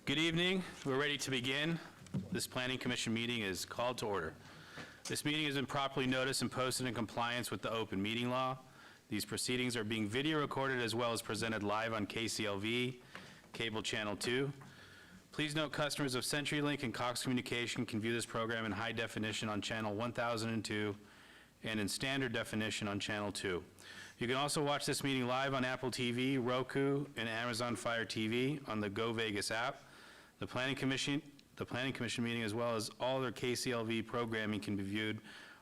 Good evening. We're ready to begin. This Planning Commission meeting is called to order. This meeting has been properly noticed and posted in compliance with the open meeting law. These proceedings are being video recorded as well as presented live on KCLV, Cable Channel 2. Please note customers of CenturyLink and Cox Communication can view this program in high definition on channel 1002 and in standard definition on channel 2. You can also watch this meeting live on Apple TV, Roku, and Amazon Fire TV on the Go Vegas app. The Planning Commission meeting, as well as all their KCLV programming, can be viewed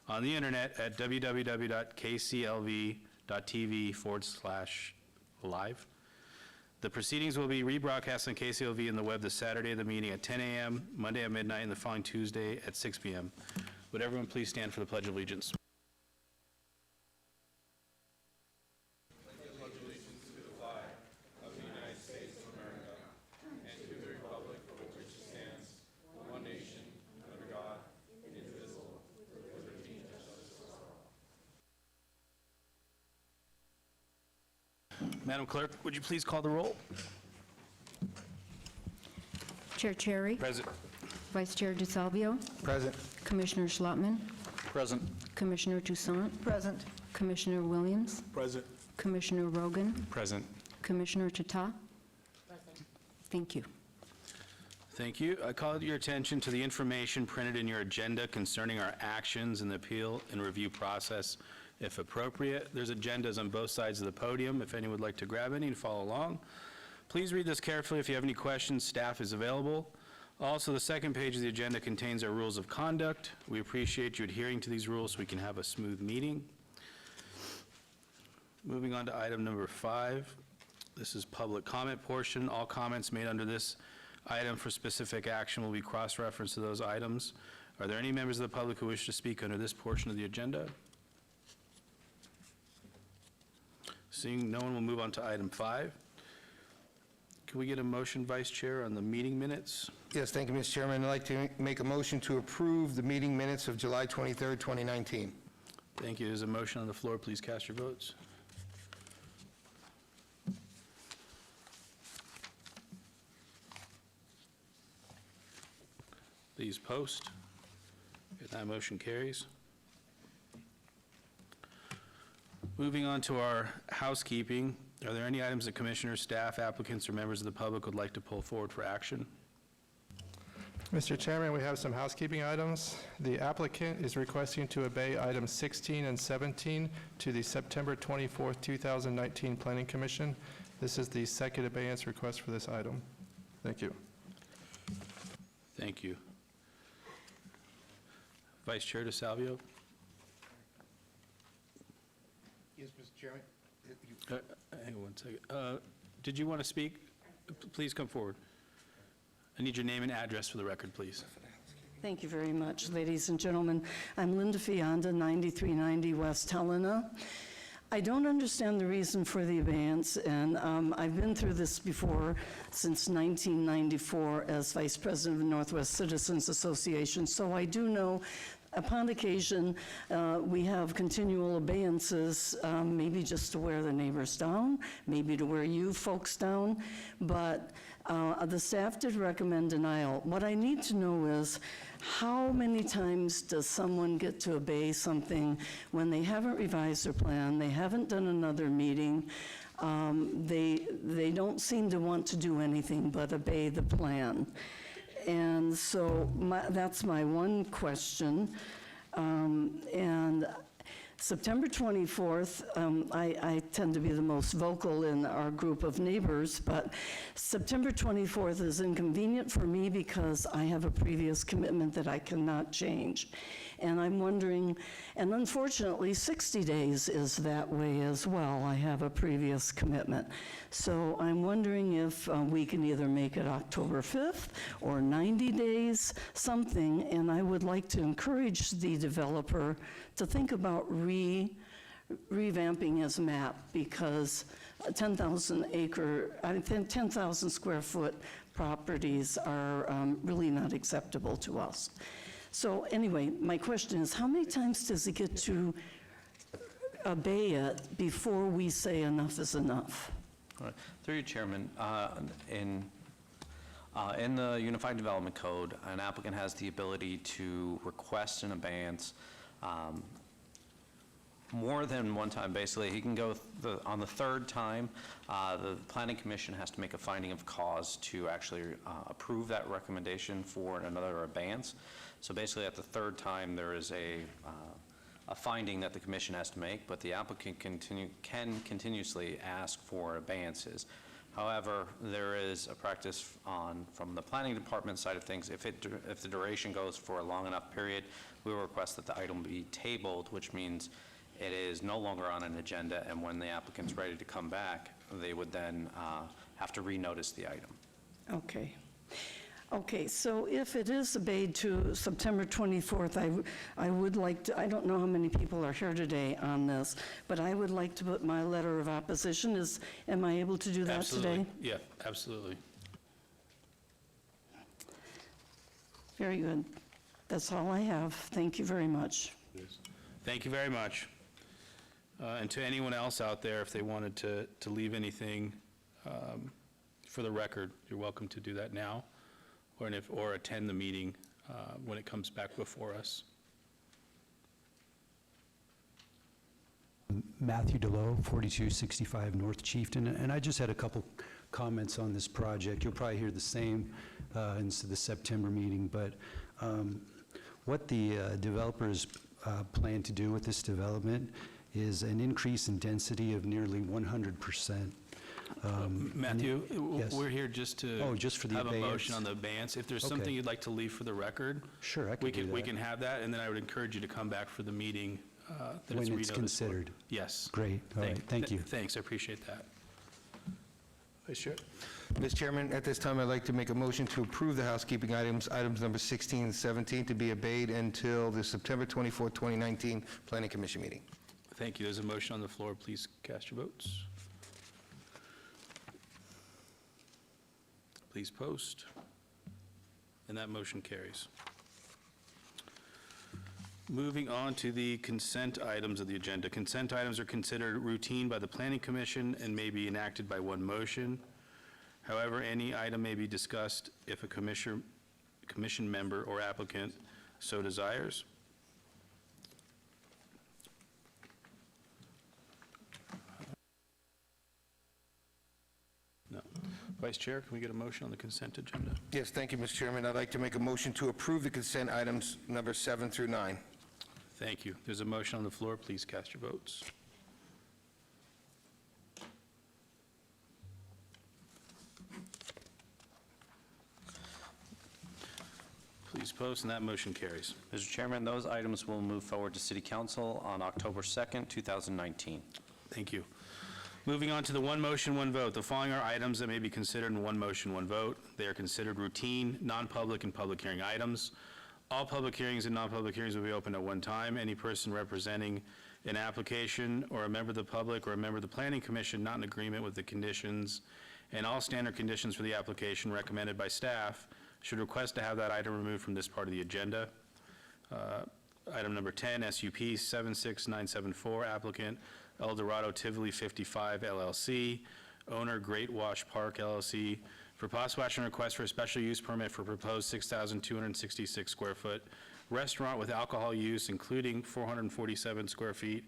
on the internet at www.kclv.tv/live. The proceedings will be rebroadcast on KCLV and the web this Saturday, the meeting at 10 a.m., Monday at midnight, and the following Tuesday at 6 p.m. Would everyone please stand for the Pledge of Allegiance? Madam Clerk, would you please call the roll? Chair Cherry. Present. Vice Chair DeSalvio. Present. Commissioner Schlottman. Present. Commissioner Toussaint. Present. Commissioner Williams. Present. Commissioner Rogan. Present. Commissioner Tata. Present. Thank you. Thank you. I call your attention to the information printed in your agenda concerning our actions in the appeal and review process, if appropriate. There's agendas on both sides of the podium. If anyone would like to grab any and follow along, please read this carefully. If you have any questions, staff is available. Also, the second page of the agenda contains our rules of conduct. We appreciate you adhering to these rules so we can have a smooth meeting. Moving on to item number 5. This is public comment portion. All comments made under this item for specific action will be cross-referenced to those items. Are there any members of the public who wish to speak under this portion of the agenda? Seeing no one, will move on to item 5. Can we get a motion, Vice Chair, on the meeting minutes? Yes, thank you, Mr. Chairman. I'd like to make a motion to approve the meeting minutes of July 23rd, 2019. Thank you. There's a motion on the floor. Please cast your votes. Please post. If that motion carries. Moving on to our housekeeping, are there any items that commissioners, staff, applicants, or members of the public would like to pull forward for action? Mr. Chairman, we have some housekeeping items. The applicant is requesting to obey items 16 and 17 to the September 24th, 2019 Planning Commission. This is the second abeyance request for this item. Thank you. Thank you. Vice Chair DeSalvio? Yes, Mr. Chairman. Hang on one second. Did you want to speak? Please come forward. I need your name and address for the record, please. Thank you very much, ladies and gentlemen. I'm Linda Fianda, 9390 West Helena. I don't understand the reason for the abeyance, and I've been through this before since 1994 as Vice President of the Northwest Citizens Association, so I do know upon occasion we have continual abeyances, maybe just to wear the neighbors down, maybe to wear you folks down, but the staff did recommend denial. What I need to know is how many times does someone get to obey something when they haven't revised their plan, they haven't done another meeting, they don't seem to want to do anything but obey the plan. And so that's my one question. And September 24th, I tend to be the most vocal in our group of neighbors, but September 24th is inconvenient for me because I have a previous commitment that I cannot change. And I'm wondering, and unfortunately 60 days is that way as well. I have a previous commitment. So I'm wondering if we can either make it October 5th or 90 days, something, and I would like to encourage the developer to think about revamping his map, because 10,000 square foot properties are really not acceptable to us. So anyway, my question is, how many times does he get to obey it before we say enough is enough? All right. Through you, Chairman, In the Unified Development Code, an applicant has the ability to request an abeyance more than one time. Basically, he can go on the third time. The Planning Commission has to make a finding of cause to actually approve that recommendation for another abeyance. So basically, at the third time, there is a finding that the commission has to make, but the applicant can continuously ask for abeyances. However, there is a practice from the planning department side of things. If the duration goes for a long enough period, we will request that the item be tabled, which means it is no longer on an agenda, and when the applicant's ready to come back, they would then have to renotice the item. Okay. Okay, so if it is obeyed to September 24th, I would like to, I don't know how many people are here today on this, but I would like to put my letter of opposition. Am I able to do that today? Absolutely. Yeah, absolutely. Very good. That's all I have. Thank you very much. Thank you very much. And to anyone else out there, if they wanted to leave anything for the record, you're welcome to do that now, or attend the meeting when it comes back before us. Matthew DeLoe, 4265 North Chieftain, and I just had a couple comments on this project. You'll probably hear the same in the September meeting, but what the developers plan to do with this development is an increase in density of nearly 100%. Matthew, Yes. we're here just to Oh, just for the have a abeyance. motion on the abeyance. If there's Okay. something you'd like to leave for the record, Sure, I can do we that. can have that, and then I would encourage you to come back for the meeting that When it's renoticed for. considered. Yes. Great, all right, thank you. Thanks, I appreciate that. Vice Chair? Mr. Chairman, at this time, I'd like to make a motion to approve the housekeeping items number 16 and 17, to be obeyed until the September 24, 2019 Planning Commission meeting. Thank you. There's a motion on the floor. Please cast your votes. Please post. And that motion carries. Moving on to the consent items of the agenda. Consent items are considered routine by the Planning Commission and may be enacted by one motion. However, any item may be discussed if a commission member or applicant so desires. No. Vice Chair, can we get a motion on the consent agenda? Yes, thank you, Mr. Chairman. I'd like to make a motion to approve the consent items number 7 through 9. Thank you. There's a motion on the floor. Please cast your votes. Please post, and that motion carries. Mr. Chairman, those items will move forward to City Council on October 2nd, 2019. Thank you. Moving on to the one motion, one vote. The following are items that may be considered in one motion, one vote. They are considered routine, non-public, and public hearing items. All public hearings and non-public hearings will be open at one time. Any person representing an application or a member of the public or a member of the Planning Commission not in agreement with the conditions and all standard conditions for the application recommended by staff should request to have that item removed from this part of the agenda. Item number 10, SUP 76974, applicant El Dorado Tivoli 55 LLC, owner Great Wash Park LLC, for possible action request for a special use permit for proposed 6,266 square foot restaurant with alcohol use, including 447 square feet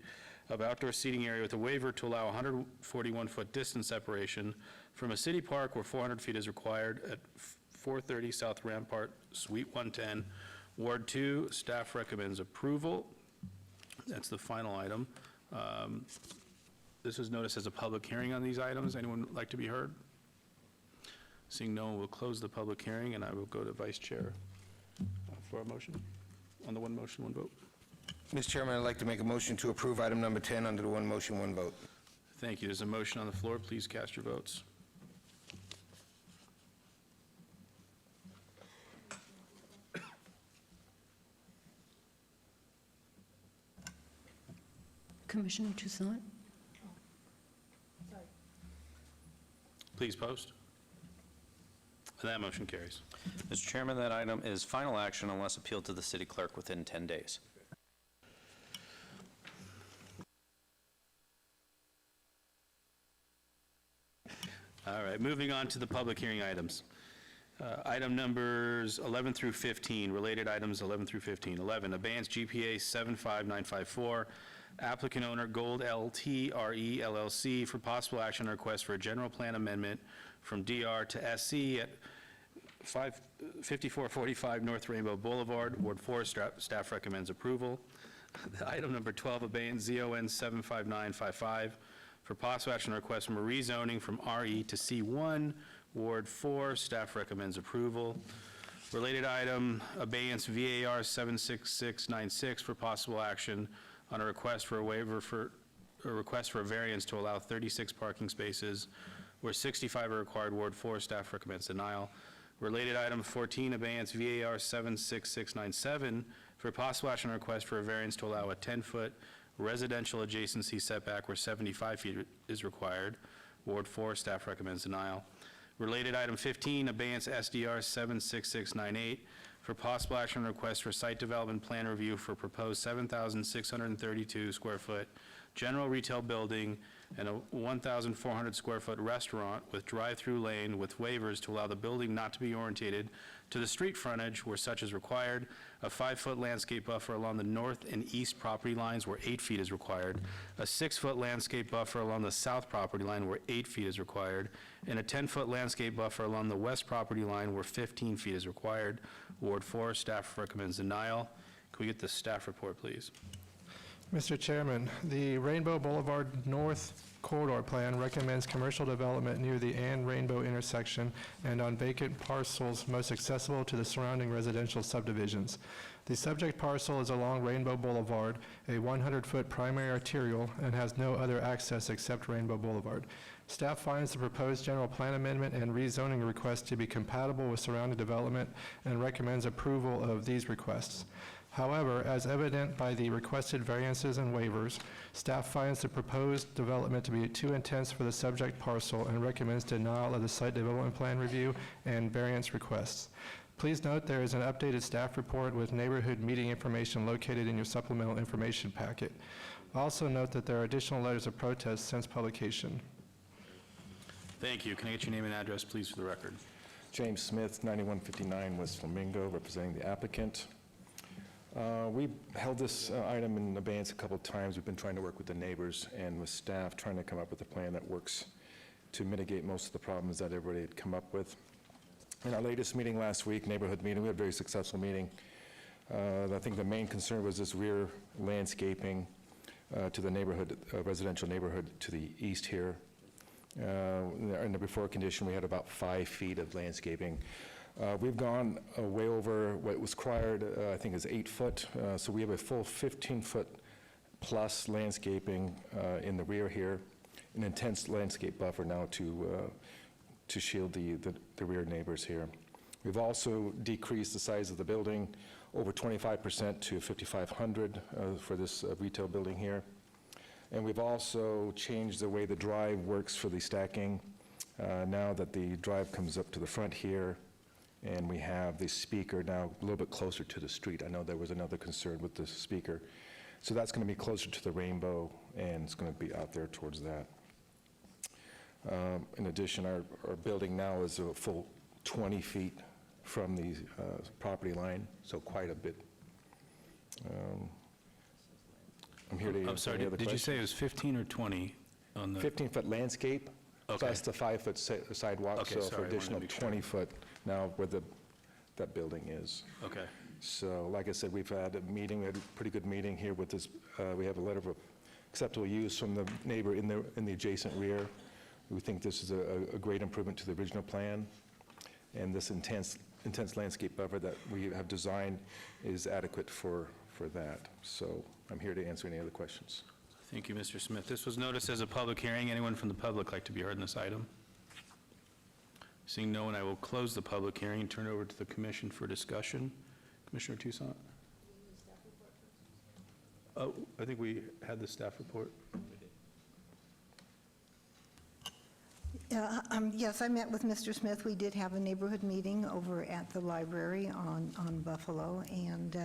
of outdoor seating area with a waiver to allow 141-foot distance separation from a city park where 400 feet is required at 430 South Rampart, Suite 110, Ward 2. Staff recommends approval. That's the final item. This is noticed as a public hearing on these items. Anyone like to be heard? Seeing no one, we'll close the public hearing, and I will go to Vice Chair for a motion on the one motion, one vote. Mr. Chairman, I'd like to make a motion to approve item number 10 under the one motion, one vote. Thank you. There's a motion on the floor. Please cast your votes. Commissioner Toussaint? Please post. And that motion carries. Mr. Chairman, that item is final action unless appealed to the city clerk within 10 days. All right, moving on to the public hearing items. Item numbers 11 through 15, related items 11 through 15. 11, abeyance GPA 75954, applicant owner Gold LTRE LLC for possible action on request for a general plan amendment from DR to SC at 5445 North Rainbow Boulevard, Ward 4. Staff recommends approval. Item number 12, abeyance ZON 75955 for possible action on request from a rezoning from RE to C1, Ward 4. Staff recommends approval. Related item, abeyance VAR 76696 for possible action on a request for a waiver for, a request for a variance to allow 36 parking spaces where 65 are required, Ward 4. Staff recommends denial. Related item 14, abeyance VAR 76697 for possible action on request for a variance to allow a 10-foot residential adjacency setback where 75 feet is required, Ward 4. Staff recommends denial. Related item 15, abeyance SDR 76698 for possible action on request for site development plan review for proposed 7,632 square foot general retail building and a 1,400 square foot restaurant with drive-through lane with waivers to allow the building not to be orientated to the street frontage where such is required, a 5-foot landscape buffer along the north and east property lines where 8 feet is required, a 6-foot landscape buffer along the south property line where 8 feet is required, and a 10-foot landscape buffer along the west property line where 15 feet is required. Ward 4, staff recommends denial. Can we get the staff report, please? Mr. Chairman, the Rainbow Boulevard North Corridor Plan recommends commercial development near the Ann Rainbow intersection and on vacant parcels most accessible to the surrounding residential subdivisions. The subject parcel is along Rainbow Boulevard, a 100-foot primary arterial, and has no other access except Rainbow Boulevard. Staff finds the proposed general plan amendment and rezoning request to be compatible with surrounding development and recommends approval of these requests. However, as evident by the requested variances and waivers, staff finds the proposed development to be too intense for the subject parcel and recommends denial of the site development plan review and variance requests. Please note there is an updated staff report with neighborhood meeting information located in your supplemental information packet. Also note that there are additional letters of protest since publication. Thank you. Can I get your name and address, please, for the record? James Smith, 9159 West Flamingo, representing the applicant. We held this item in abeyance a couple of times. We've been trying to work with the neighbors and with staff, trying to come up with a plan that works to mitigate most of the problems that everybody had come up with. In our latest meeting last week, neighborhood meeting, we had a very successful meeting. I think the main concern was this rear landscaping to the neighborhood, residential neighborhood to the east here. In the before condition, we had about 5 feet of landscaping. We've gone way over what was required, I think is 8 foot. So we have a full 15-foot plus landscaping in the rear here, an intense landscape buffer now to shield the rear neighbors here. We've also decreased the size of the building over 25% to 5,500 for this retail building here. And we've also changed the way the drive works for the stacking. Now that the drive comes up to the front here, and we have the speaker now a little bit closer to the street. I know there was another concern with the speaker. So that's going to be closer to the Rainbow, and it's going to be out there towards that. In addition, our building now is a full 20 feet from the property line, so quite a bit. I'm here to answer I'm sorry, any other did you say it questions. was 15 or 20 on the? 15-foot landscape, Okay. plus the 5-foot sidewalk, Okay, so sorry, I for wanted to additional be clear. 20-foot now where that building is. Okay. So like I said, we've had a meeting, we had a pretty good meeting here with this, we have a letter of acceptable use from the neighbor in the adjacent rear. We think this is a great improvement to the original plan, and this intense landscape buffer that we have designed is adequate for that. So I'm here to answer any other questions. Thank you, Mr. Smith. This was noticed as a public hearing. Anyone from the public like to be heard in this item? Seeing no one, I will close the public hearing and turn it over to the commission for discussion. Commissioner Toussaint? Oh, I think we had the staff report. Yes, I met with Mr. Smith. We did have a neighborhood meeting over at the library on Buffalo, and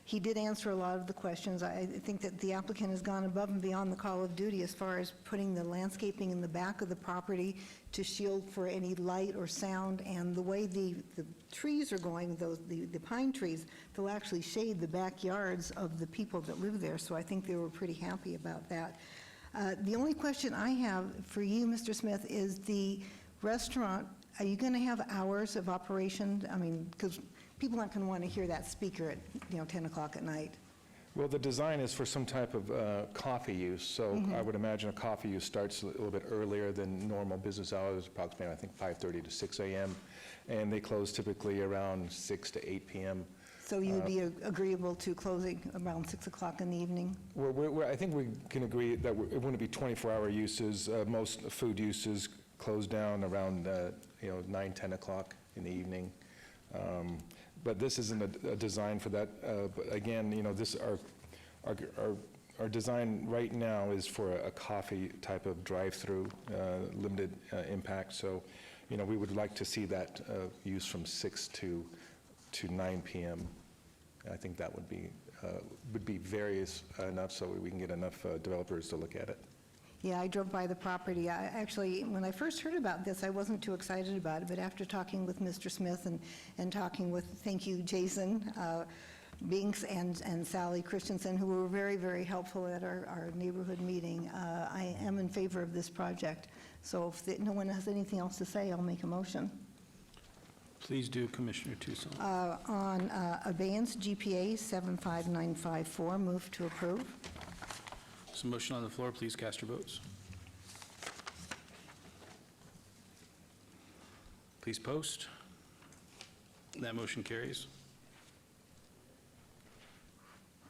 he did answer a lot of the questions. I think that the applicant has gone above and beyond the call of duty as far as putting the landscaping in the back of the property to shield for any light or sound, and the way the trees are going, the pine trees, they'll actually shade the backyards of the people that live there, so I think they were pretty happy about that. The only question I have for you, Mr. Smith, is the restaurant, are you going to have hours of operation? I mean, because people aren't going to want to hear that speaker at, 10 o'clock at night. Well, the design is for some type of coffee use, so I would imagine a coffee use starts a little bit earlier than normal business hours, approximately, I think, 5:30 to 6 a.m., and they close typically around 6 to 8 p.m. So you would be agreeable to closing around 6 o'clock in the evening? I think we can agree that it wouldn't be 24-hour uses. Most food uses close down around 9, 10 o'clock in the evening. But this isn't a design for that. But again, our design right now is for a coffee type of drive-through, limited impact. So, we would like to see that use from 6 to 9 p.m. I think that would be various enough so we can get enough developers to look at it. Yeah, I drove by the property. Actually, when I first heard about this, I wasn't too excited about it, but after talking with Mr. Smith and talking with, thank you, Jason Binks and Sally Christensen, who were very, very helpful at our neighborhood meeting, I am in favor of this project. So if no one has anything else to say, I'll make a motion. Please do, Commissioner Tucson. On abeyance GPA 75954, move to approve. So motion on the floor, please cast your votes. Please post. That motion carries.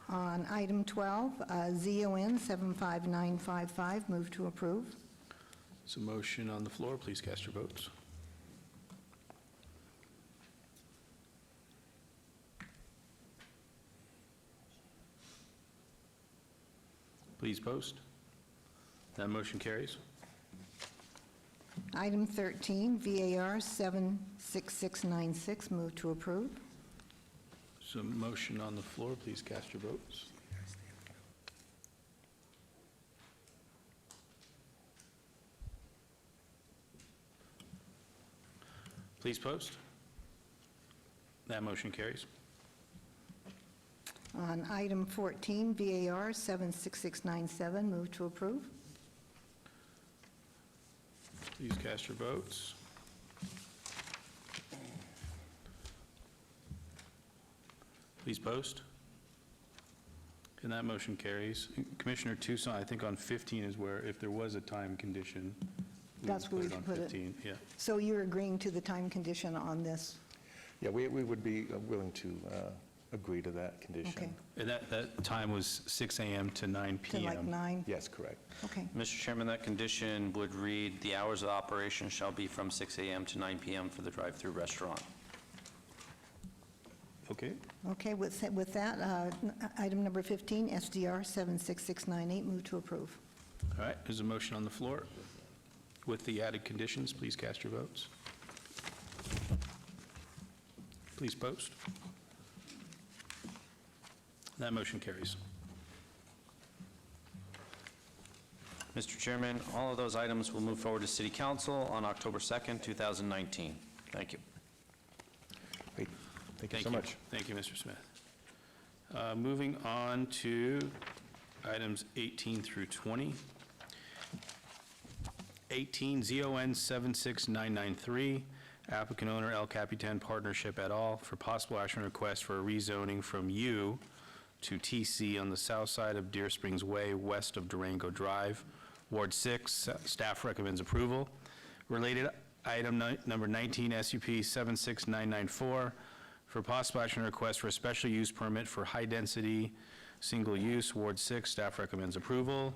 On item 12, ZON 75955, move to approve. So motion on the floor, please cast your votes. Please post. That motion carries. Item 13, VAR 76696, move to approve. So motion on the floor, please cast your votes. Please post. That motion carries. On item 14, VAR 76697, move to approve. Please cast your votes. Please post. And that motion carries. Commissioner Tucson, I think on 15 is where, if there was a time condition, we That's where we should on put it. 15. Yeah. So you're agreeing to the time condition on this? Yeah, we would be willing to agree to that condition. Okay, And that time was 6 a.m. to 9 to p.m. like 9? Yes, correct. Okay, Mr. Chairman, that condition would read, "The hours of operation shall be from 6 a.m. to 9 p.m. for the drive-through restaurant." Okay. okay. With that, item number 15, SDR 76698, move to approve. All right, there's a motion on the floor. With the added conditions, please cast your votes. Please post. That motion carries. Mr. Chairman, all of those items will move forward to City Council on October 2nd, 2019. Thank you. Great. Thank you so much. Thank you, Mr. Smith. Moving on to items 18 through 20. 18, ZON 76993, applicant owner El Capitan Partnership et al. For possible action request for a rezoning from U to TC on the south side of Deer Springs Way, west of Durango Drive, Ward 6. Staff recommends approval. Related item number 19, SUP 76994, for possible action request for a special use permit for high-density single use, Ward 6. Staff recommends approval.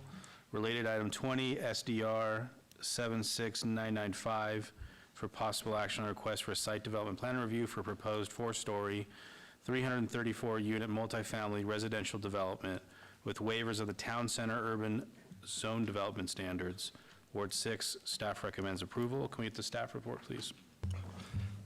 Related item 20, SDR 76995, for possible action on request for a site development plan review for proposed 4-story, 334-unit multifamily residential development with waivers of the town center urban zone development standards. Ward 6, staff recommends approval. Can we get the staff report, please?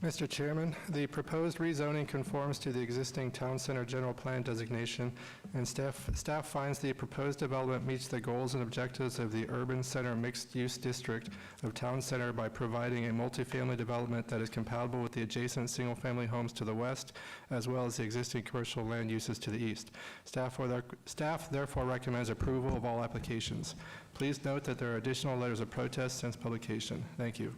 Mr. Chairman, the proposed rezoning conforms to the existing Town Center General Plan designation, and staff finds the proposed development meets the goals and objectives of the Urban Center Mixed-Use District of Town Center by providing a multifamily development that is compatible with the adjacent single-family homes to the west, as well as the existing commercial land uses to the east. Staff therefore recommends approval of all applications. Please note that there are additional letters of protest since publication. Thank you.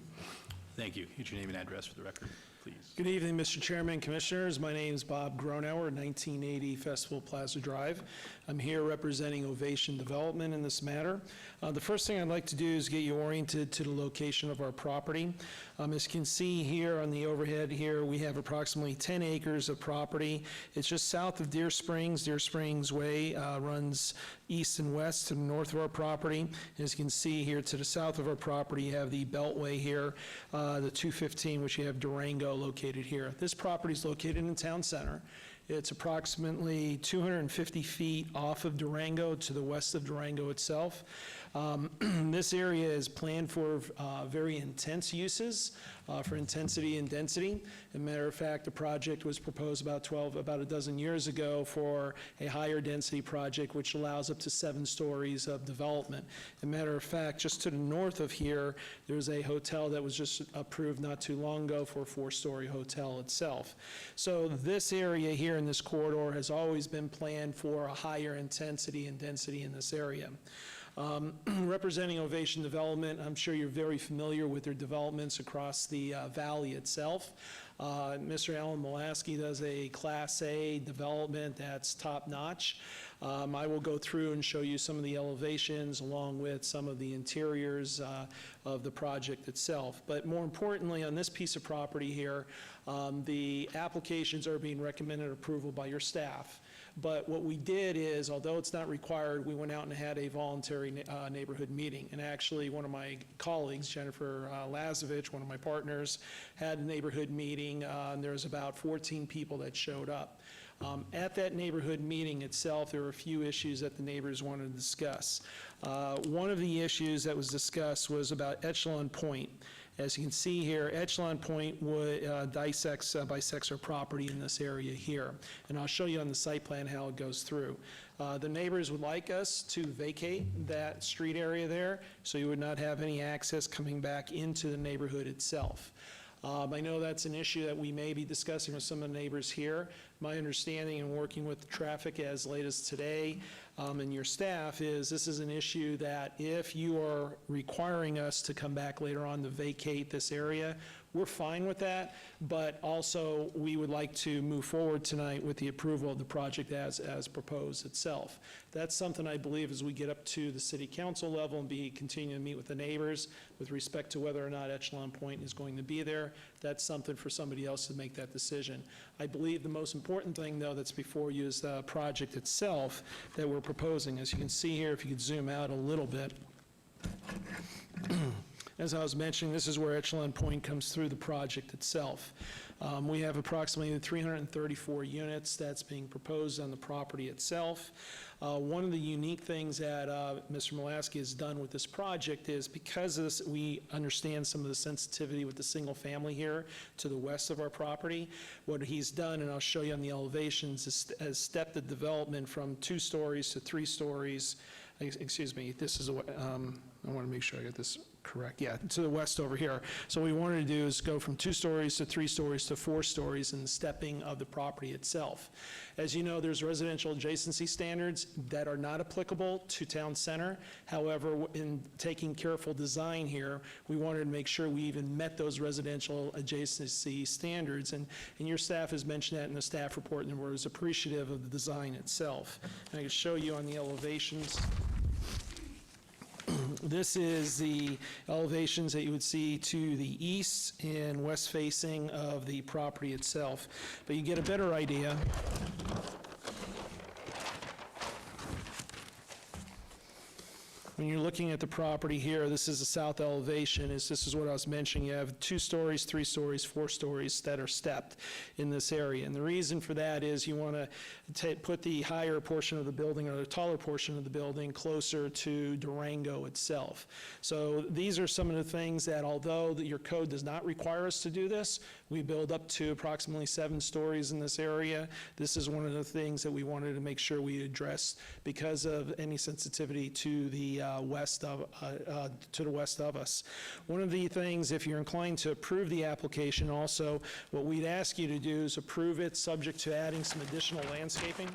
Thank you. Use your name and address for the record, please. Good evening, Mr. Chairman, Commissioners. My name is Bob Gronauer, 1980 Festival Plaza Drive. I'm here representing Ovation Development in this matter. The first thing I'd like to do is get you oriented to the location of our property. As you can see here on the overhead here, we have approximately 10 acres of property. It's just south of Deer Springs. Deer Springs Way runs east and west to the north of our property. As you can see here to the south of our property, you have the Beltway here, the 215, which you have Durango located here. This property is located in Town Center. It's approximately 250 feet off of Durango to the west of Durango itself. This area is planned for very intense uses, for intensity and density. As a matter of fact, the project was proposed about a dozen years ago for a higher density project, which allows up to 7 stories of development. As a matter of fact, just to the north of here, there's a hotel that was just approved not too long ago for a 4-story hotel itself. So this area here in this corridor has always been planned for a higher intensity and density in this area. Representing Ovation Development, I'm sure you're very familiar with their developments across the valley itself. Mr. Alan Molaski does a Class A development that's top-notch. I will go through and show you some of the elevations along with some of the interiors of the project itself. But more importantly, on this piece of property here, the applications are being recommended approval by your staff. But what we did is, although it's not required, we went out and had a voluntary neighborhood meeting. And actually, one of my colleagues, Jennifer Lazovich, one of my partners, had a neighborhood meeting, and there was about 14 people that showed up. At that neighborhood meeting itself, there were a few issues that the neighbors wanted to discuss. One of the issues that was discussed was about Echelon Point. As you can see here, Echelon Point bisects our property in this area here. And I'll show you on the site plan how it goes through. The neighbors would like us to vacate that street area there, so you would not have any access coming back into the neighborhood itself. I know that's an issue that we may be discussing with some of the neighbors here. My understanding in working with traffic as late as today and your staff is this is an issue that if you are requiring us to come back later on to vacate this area, we're fine with that, but also we would like to move forward tonight with the approval of the project as proposed itself. That's something I believe as we get up to the city council level and continue to meet with the neighbors with respect to whether or not Echelon Point is going to be there. That's something for somebody else to make that decision. I believe the most important thing, though, that's before you is the project itself that we're proposing. As you can see here, if you could zoom out a little bit. As I was mentioning, this is where Echelon Point comes through the project itself. We have approximately 334 units that's being proposed on the property itself. One of the unique things that Mr. Molaski has done with this project is because of this, we understand some of the sensitivity with the single family here to the west of our property. What he's done, and I'll show you on the elevations, is has stepped the development from 2 stories to 3 stories. Excuse me, this is, I want to make sure I got this correct. Yeah, to the west over here. So what we wanted to do is go from 2 stories to 3 stories to 4 stories in the stepping of the property itself. As you know, there's residential adjacency standards that are not applicable to town center. However, in taking careful design here, we wanted to make sure we even met those residential adjacency standards. And your staff has mentioned that in the staff report and was appreciative of the design itself. And I can show you on the elevations. This is the elevations that you would see to the east and west facing of the property itself. But you get a better idea. when you're looking at the property here, this is the south elevation, this is what I was mentioning. You have 2 stories, 3 stories, 4 stories that are stepped in this area. And the reason for that is you want to put the higher portion of the building or the taller portion of the building closer to Durango itself. So these are some of the things that, although your code does not require us to do this, we build up to approximately 7 stories in this area. This is one of the things that we wanted to make sure we address because of any sensitivity to the west of us. One of the things, if you're inclined to approve the application, also what we'd ask you to do is approve it subject to adding some additional landscaping.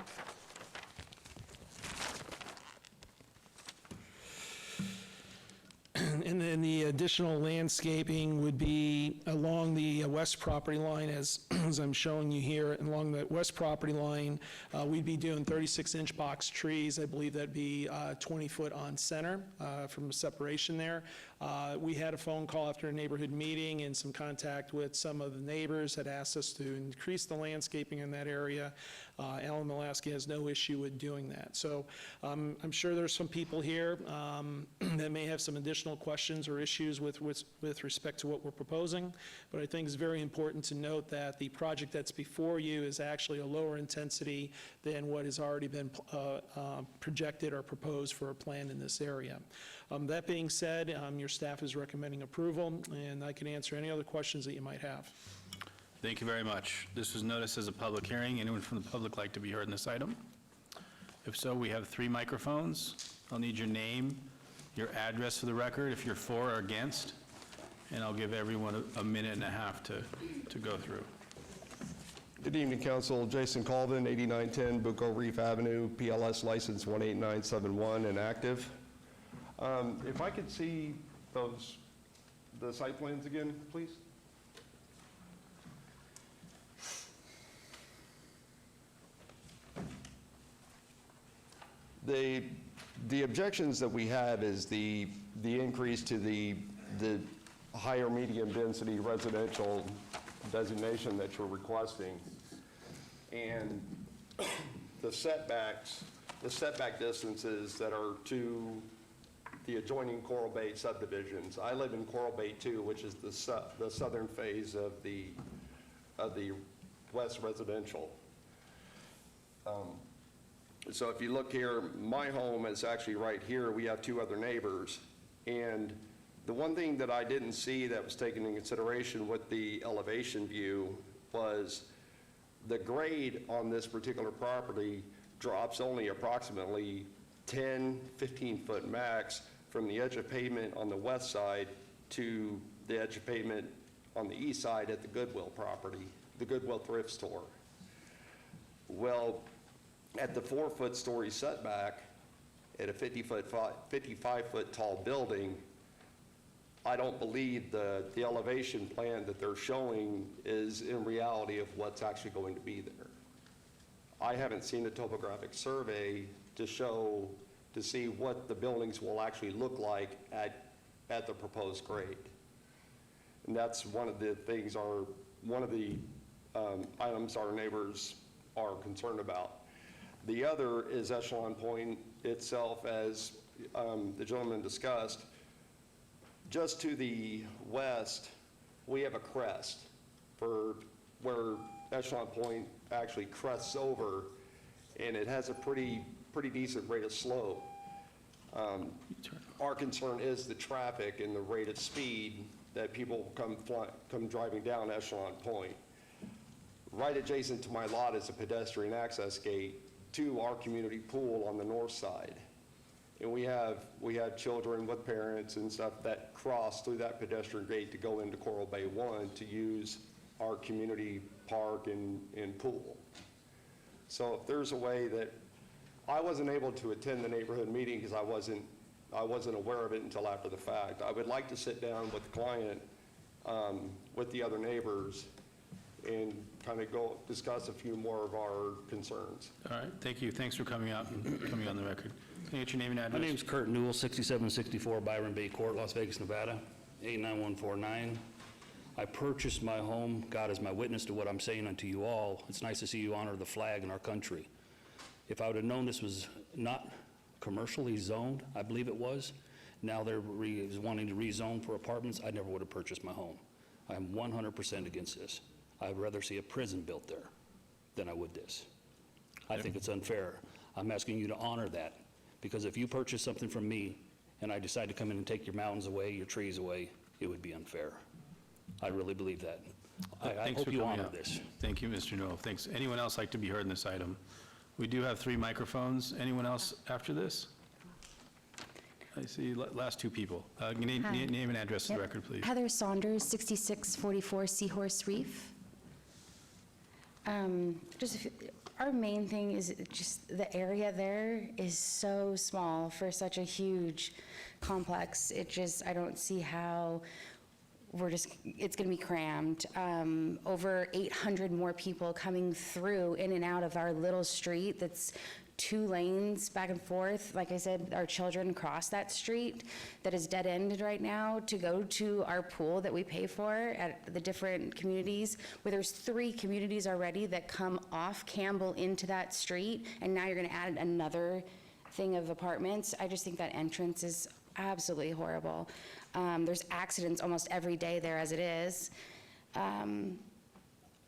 And then the additional landscaping would be along the west property line, as I'm showing you here. Along the west property line, we'd be doing 36-inch box trees. I believe that'd be 20 foot on center from separation there. We had a phone call after a neighborhood meeting and some contact with some of the neighbors that asked us to increase the landscaping in that area. Alan Mulaski has no issue with doing that. So I'm sure there's some people here that may have some additional questions or issues with respect to what we're proposing, but I think it's very important to note that the project that's before you is actually a lower intensity than what has already been projected or proposed for a plan in this area. That being said, your staff is recommending approval, and I can answer any other questions that you might have. Thank you very much. This was noticed as a public hearing. Anyone from the public like to be heard in this item? If so, we have 3 microphones. I'll need your name, your address for the record, if you're for or against, and I'll give everyone a minute and a half to go through. Good evening, Council. Jason Colvin, 8910 Bucco Reef Avenue, PLS license 18971 and active. If I could see the site plans again, please. The objections that we have is the increase to the higher medium density residential designation that you're requesting, and the setback distances that are to the adjoining Coral Bay subdivisions. I live in Coral Bay 2, which is the southern phase of the west residential. So if you look here, my home is actually right here. We have 2 other neighbors. And the one thing that I didn't see that was taken into consideration with the elevation view was the grade on this particular property drops only approximately 10, 15 foot max from the edge of pavement on the west side to the edge of pavement on the east side at the Goodwill property, the Goodwill thrift store. Well, at the 4-foot story setback, at a 55-foot tall building, I don't believe the elevation plan that they're showing is in reality of what's actually going to be there. I haven't seen a topographic survey to see what the buildings will actually look like at the proposed grade. And that's one of the things one of the items our neighbors are concerned about. The other is Echelon Point itself, as the gentleman discussed. Just to the west, we have a crest for where Echelon Point actually crests over, and it has a pretty decent rate of slope. Our concern is the traffic and the rate of speed that people come driving down Echelon Point. Right adjacent to my lot is a pedestrian access gate to our community pool on the north side. And we have children with parents and stuff that cross through that pedestrian gate to go into Coral Bay 1 to use our community park and pool. So if there's a way that, I wasn't able to attend the neighborhood meeting because I wasn't aware of it until after the fact. I would like to sit down with the client, with the other neighbors, and kind of go discuss a few more of our concerns. All right, thank you. Thanks for coming out and coming on the record. Can I get your name and address? My name's Kurt Newell, 6764 Byron Bay Court, Las Vegas, Nevada, 89149. I purchased my home, God is my witness to what I'm saying unto you all. It's nice to see you honor the flag in our country. If I would have known this was not commercially zoned, I believe it was. Now they're wanting to rezone for apartments. I never would have purchased my home. I'm 100% against this. I'd rather see a prison built there than I would this. I think it's unfair. I'm asking you to honor that, because if you purchase something from me and I decide to come in and take your mountains away, your trees away, it would be unfair. I really believe that. I Thanks hope for you coming honor out. this. Thank you, Mr. Knoll. Thanks. Anyone else like to be heard in this item? We do have 3 microphones. Anyone else after this? I see last 2 people. Name and address to the record, please. Heather Saunders, 6644 Seahorse Reef. Our main thing is just the area there is so small for such a huge complex. I don't see how it's going to be crammed. Over 800 more people coming through in and out of our little street that's 2 lanes back and forth. Like I said, our children cross that street that is dead-ended right now to go to our pool that we pay for at the different communities, where there's 3 communities already that come off Campbell into that street, and now you're going to add another thing of apartments. I just think that entrance is absolutely horrible. There's accidents almost every day there as it is.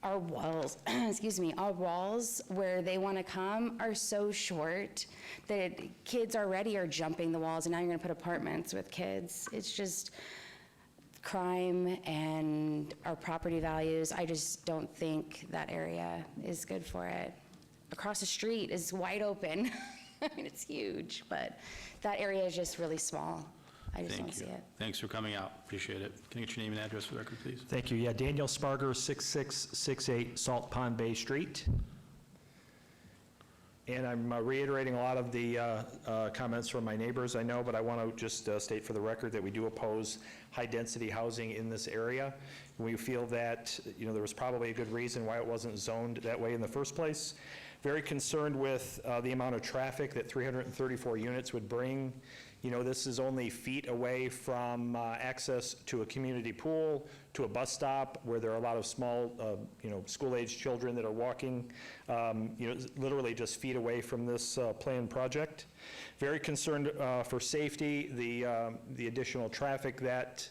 Our walls, our walls where they want to come are so short that kids already are jumping the walls, and now you're going to put apartments with kids. It's just crime and our property values. I just don't think that area is good for it. Across the street is wide open. I mean, it's huge, but that area is just really small. I just don't see it. Thanks for coming out. Appreciate it. Can I get your name and address for the record, please? Thank you. Yeah, Daniel Sparger, 6668 Salt Pond Bay Street. And I'm reiterating a lot of the comments from my neighbors, I know, but I want to just state for the record that we do oppose high-density housing in this area. We feel that, there was probably a good reason why it wasn't zoned that way in the first place. Very concerned with the amount of traffic that 334 units would bring. This is only feet away from access to a community pool, to a bus stop where there are a lot of small, school-aged children that are walking, literally just feet away from this planned project. Very concerned for safety, the additional traffic that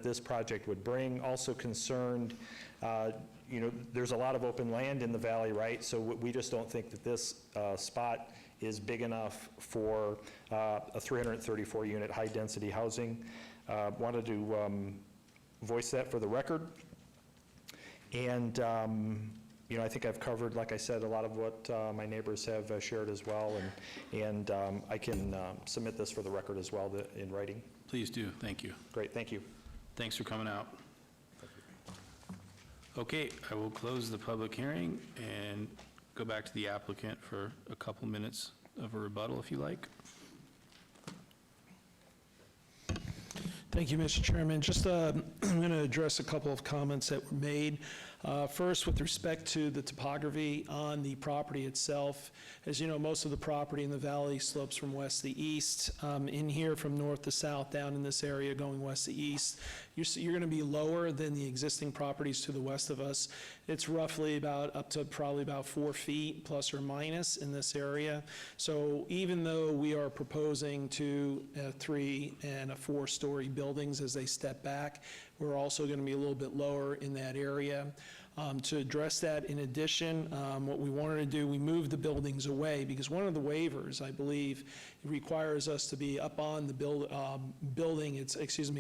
this project would bring. Also concerned, there's a lot of open land in the valley, right? So we just don't think that this spot is big enough for a 334-unit high-density housing. Wanted to voice that for the record. And, I think I've covered, like I said, a lot of what my neighbors have shared as well, and I can submit this for the record as well in writing. Please do. Thank you. Great, thank you. Thanks for coming out. Okay, I will close the public hearing and go back to the applicant for a couple minutes of a rebuttal, if you like. Thank you, Mr. Chairman. Just I'm going to address a couple of comments that were made. First, with respect to the topography on the property itself, as you know, most of the property in the valley slopes from west to east. In here, from north to south, down in this area going west to east, you're going to be lower than the existing properties to the west of us. It's roughly up to probably about 4 feet plus or minus in this area. So even though we are proposing 2, 3, and 4-story buildings as they step back, we're also going to be a little bit lower in that area. To address that, in addition, what we wanted to do, we moved the buildings away because one of the waivers, I believe, requires us to be up on the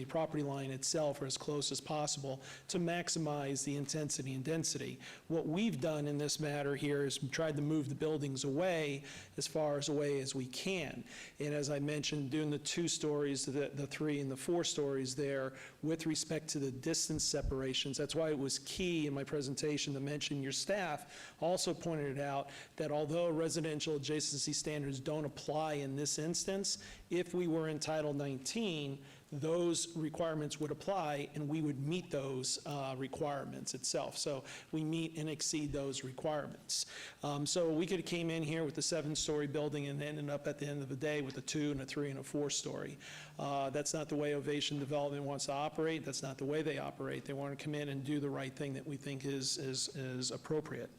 property line itself or as close as possible to maximize the intensity and density. What we've done in this matter here is tried to move the buildings away as far away as we can. And as I mentioned, doing the 2 stories, the 3 and the 4 stories there with respect to the distance separations. That's why it was key in my presentation to mention your staff also pointed out that although residential adjacency standards don't apply in this instance, if we were in Title 19, those requirements would apply, and we would meet those requirements itself. So we meet and exceed those requirements. So we could have came in here with a 7-story building and ended up at the end of the day with a 2 and a 3 and a 4-story. That's not the way Ovation Development wants to operate. That's not the way they operate. They want to come in and do the right thing that we think is appropriate.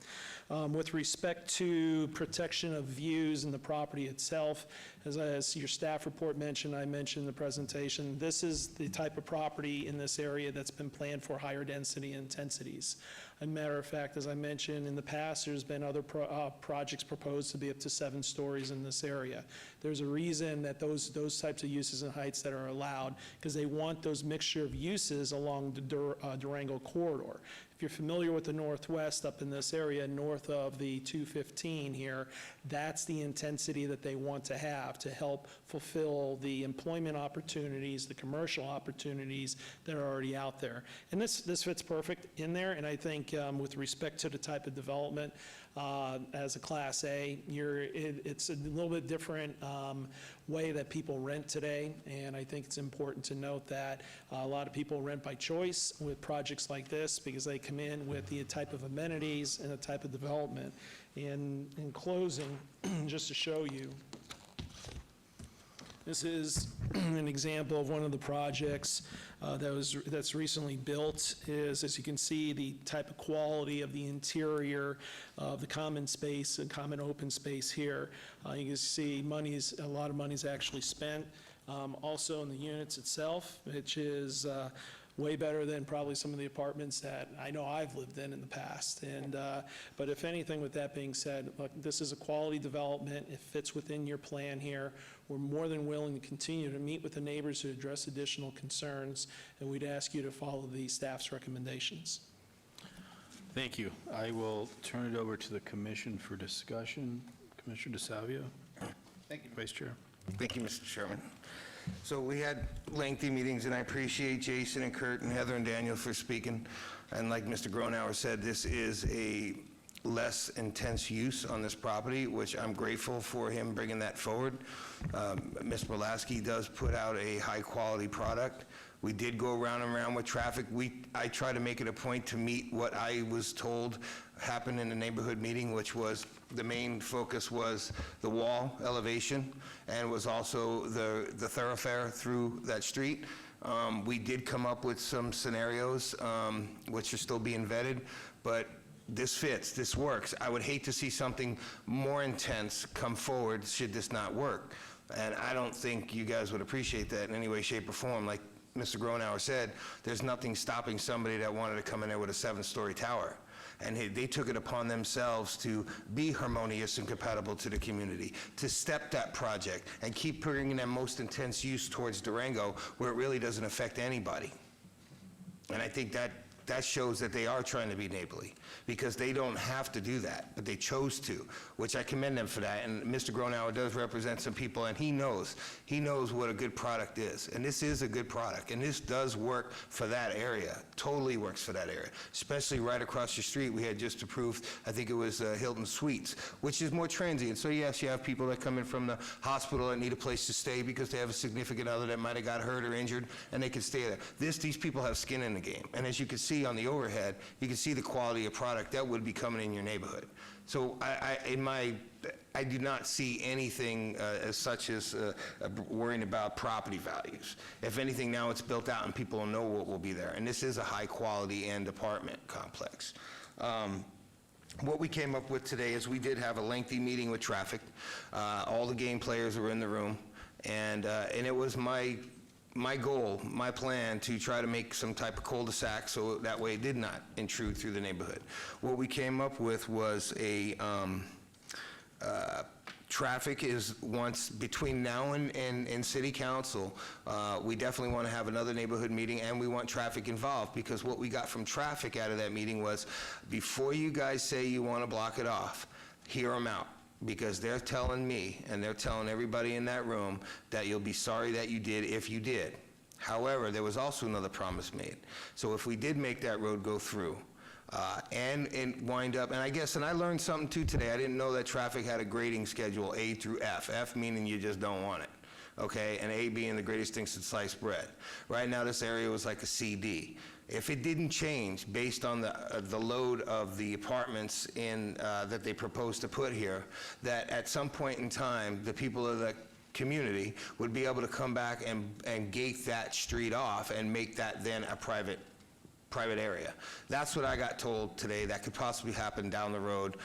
With respect to protection of views in the property itself, as your staff report mentioned, I mentioned in the presentation, this is the type of property in this area that's been planned for higher density intensities. As a matter of fact, as I mentioned in the past, there's been other projects proposed to be up to 7 stories in this area. There's a reason that those types of uses and heights that are allowed, because they want those mixture of uses along the Durango corridor. If you're familiar with the Northwest up in this area, north of the 215 here, that's the intensity that they want to have to help fulfill the employment opportunities, the commercial opportunities that are already out there. And this fits perfect in there, and I think with respect to the type of development, as a Class A, it's a little bit different way that people rent today, and I think it's important to note that a lot of people rent by choice with projects like this because they come in with the type of amenities and the type of development. In closing, just to show you, this is an example of one of the projects that's recently built. As you can see, the type of quality of the interior of the common space and common open space here. You can see a lot of money's actually spent. Also in the units itself, which is way better than probably some of the apartments that I know I've lived in the past. But if anything, with that being said, look, this is a quality development. It fits within your plan here. We're more than willing to continue to meet with the neighbors to address additional concerns, and we'd ask you to follow the staff's recommendations. Thank you. I will turn it over to the commission for discussion. Commissioner DeSalvio. Thank you. Vice Chair. Thank you, Mr. Chairman. So we had lengthy meetings, and I appreciate Jason and Kurt and Heather and Daniel for speaking. And like Mr. Gronauer said, this is a less intense use on this property, which I'm grateful for him bringing that forward. Ms. Molaski does put out a high-quality product. We did go around and around with traffic. I try to make it a point to meet what I was told happened in the neighborhood meeting, which was the main focus was the wall elevation and was also the thoroughfare through that street. We did come up with some scenarios, which are still being vetted, but this fits, this works. I would hate to see something more intense come forward should this not work. And I don't think you guys would appreciate that in any way, shape, or form. Like Mr. Gronauer said, there's nothing stopping somebody that wanted to come in there with a 7-story tower. And they took it upon themselves to be harmonious and compatible to the community, to step that project and keep bringing that most intense use towards Durango where it really doesn't affect anybody. And I think that shows that they are trying to be neighborly, because they don't have to do that, but they chose to, which I commend them for that. And Mr. Gronauer does represent some people, and he knows what a good product is. And this is a good product, and this does work for that area, totally works for that area, especially right across the street. We had just approved, I think it was Hilton Suites, which is more transient. So yes, you have people that come in from the hospital that need a place to stay because they have a significant other that might have got hurt or injured, and they can stay there. These people have skin in the game. And as you can see on the overhead, you can see the quality of product that would be coming in your neighborhood. So I do not see anything as such as worrying about property values. If anything, now it's built out and people will know what will be there. And this is a high quality end apartment complex. What we came up with today is we did have a lengthy meeting with traffic. All the game players were in the room, and it was my goal, my plan, to try to make some type of cul-de-sac so that way it did not intrude through the neighborhood. What we came up with was a traffic is once between now and city council, we definitely want to have another neighborhood meeting, and we want traffic involved, because what we got from traffic out of that meeting was, before you guys say you want to block it off, hear them out. Because they're telling me, and they're telling everybody in that room, that you'll be sorry that you did if you did. However, there was also another promise made. So if we did make that road go through, and wind up, and I learned something too today. I didn't know that traffic had a grading schedule, A through F. F meaning you just don't want it. okay, and A being the greatest thing since sliced bread. Right now, this area was like a CD. If it didn't change based on the load of the apartments that they proposed to put here, that at some point in time, the people of the community would be able to come back and gate that street off and make that then a private area. That's what I got told today. That could possibly happen down the road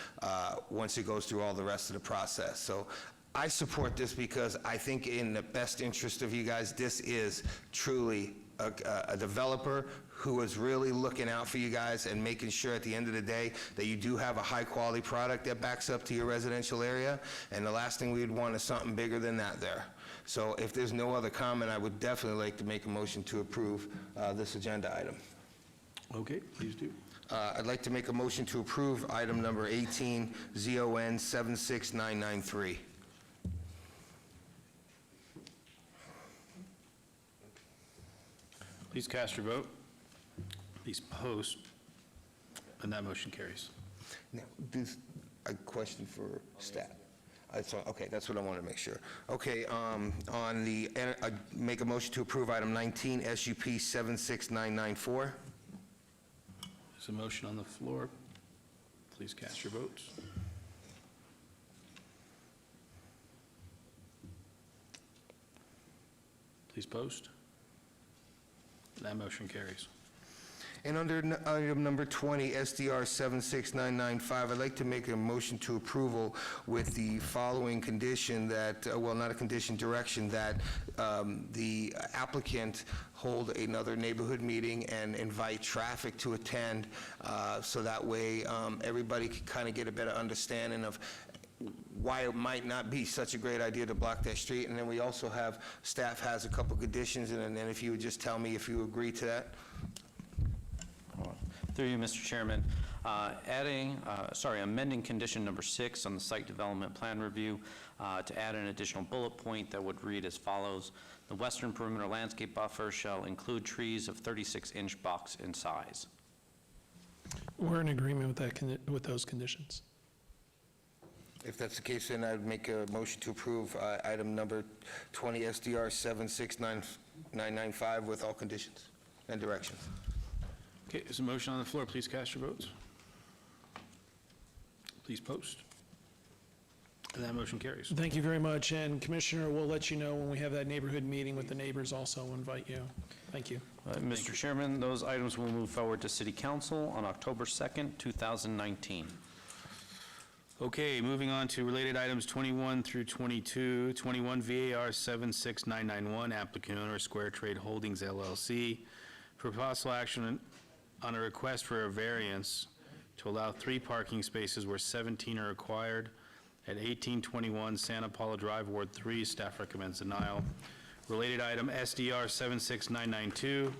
once it goes through all the rest of the process. So I support this because I think in the best interest of you guys, this is truly a developer who is really looking out for you guys and making sure at the end of the day that you do have a high-quality product that backs up to your residential area. And the last thing we'd want is something bigger than that there. So if there's no other comment, I would definitely like to make a motion to approve this agenda item. Okay, please do. I'd like to make a motion to approve item number 18, ZON 76993. Please cast your vote. Please post, and that motion carries. Now, this, a question for staff. Okay, that's what I want to make sure. Okay, on the, make a motion to approve item 19, SUP 76994. There's a motion on the floor. Please cast your votes. Please post. That motion carries. And under item number 20, SDR 76995, I'd like to make a motion to approval with the following condition that, well, not a condition, direction, that the applicant hold another neighborhood meeting and invite traffic to attend, so that way everybody can kind of get a better understanding of why it might not be such a great idea to block that street. And then we also have, staff has a couple conditions, and then if you would just tell me if you agree to that. Through you, Mr. Chairman, amending condition number 6 on the site development plan review to add an additional bullet point that would read as follows. The western perimeter landscape buffer shall include trees of 36-inch box in size. We're in agreement with that, with those conditions. If that's the case, then I'd make a motion to approve item number 20, SDR 76995 with all conditions and directions. Okay, there's a motion on the floor. Please cast your votes. Please post. And that motion carries. Thank you very much, and Commissioner, we'll let you know when we have that neighborhood meeting with the neighbors also. We'll invite you. Thank you. Mr. Chairman, those items will move forward to City Council on October 2nd, 2019. Okay, moving on to related items 21 through 22. 21, VAR 76991, applicant owner Square Trade Holdings LLC, for possible action on a request for a variance to allow 3 parking spaces where 17 are required at 1821 Santa Paula Drive, Ward 3. Staff recommends denial. Related item SDR 76992,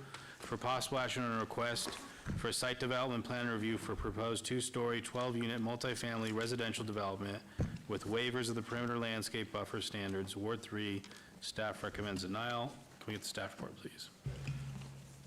for possible action on a request for a site development plan review for proposed 2-story, 12-unit multifamily residential development with waivers of the perimeter landscape buffer standards, Ward 3. Staff recommends denial. Can we get the staff report, please?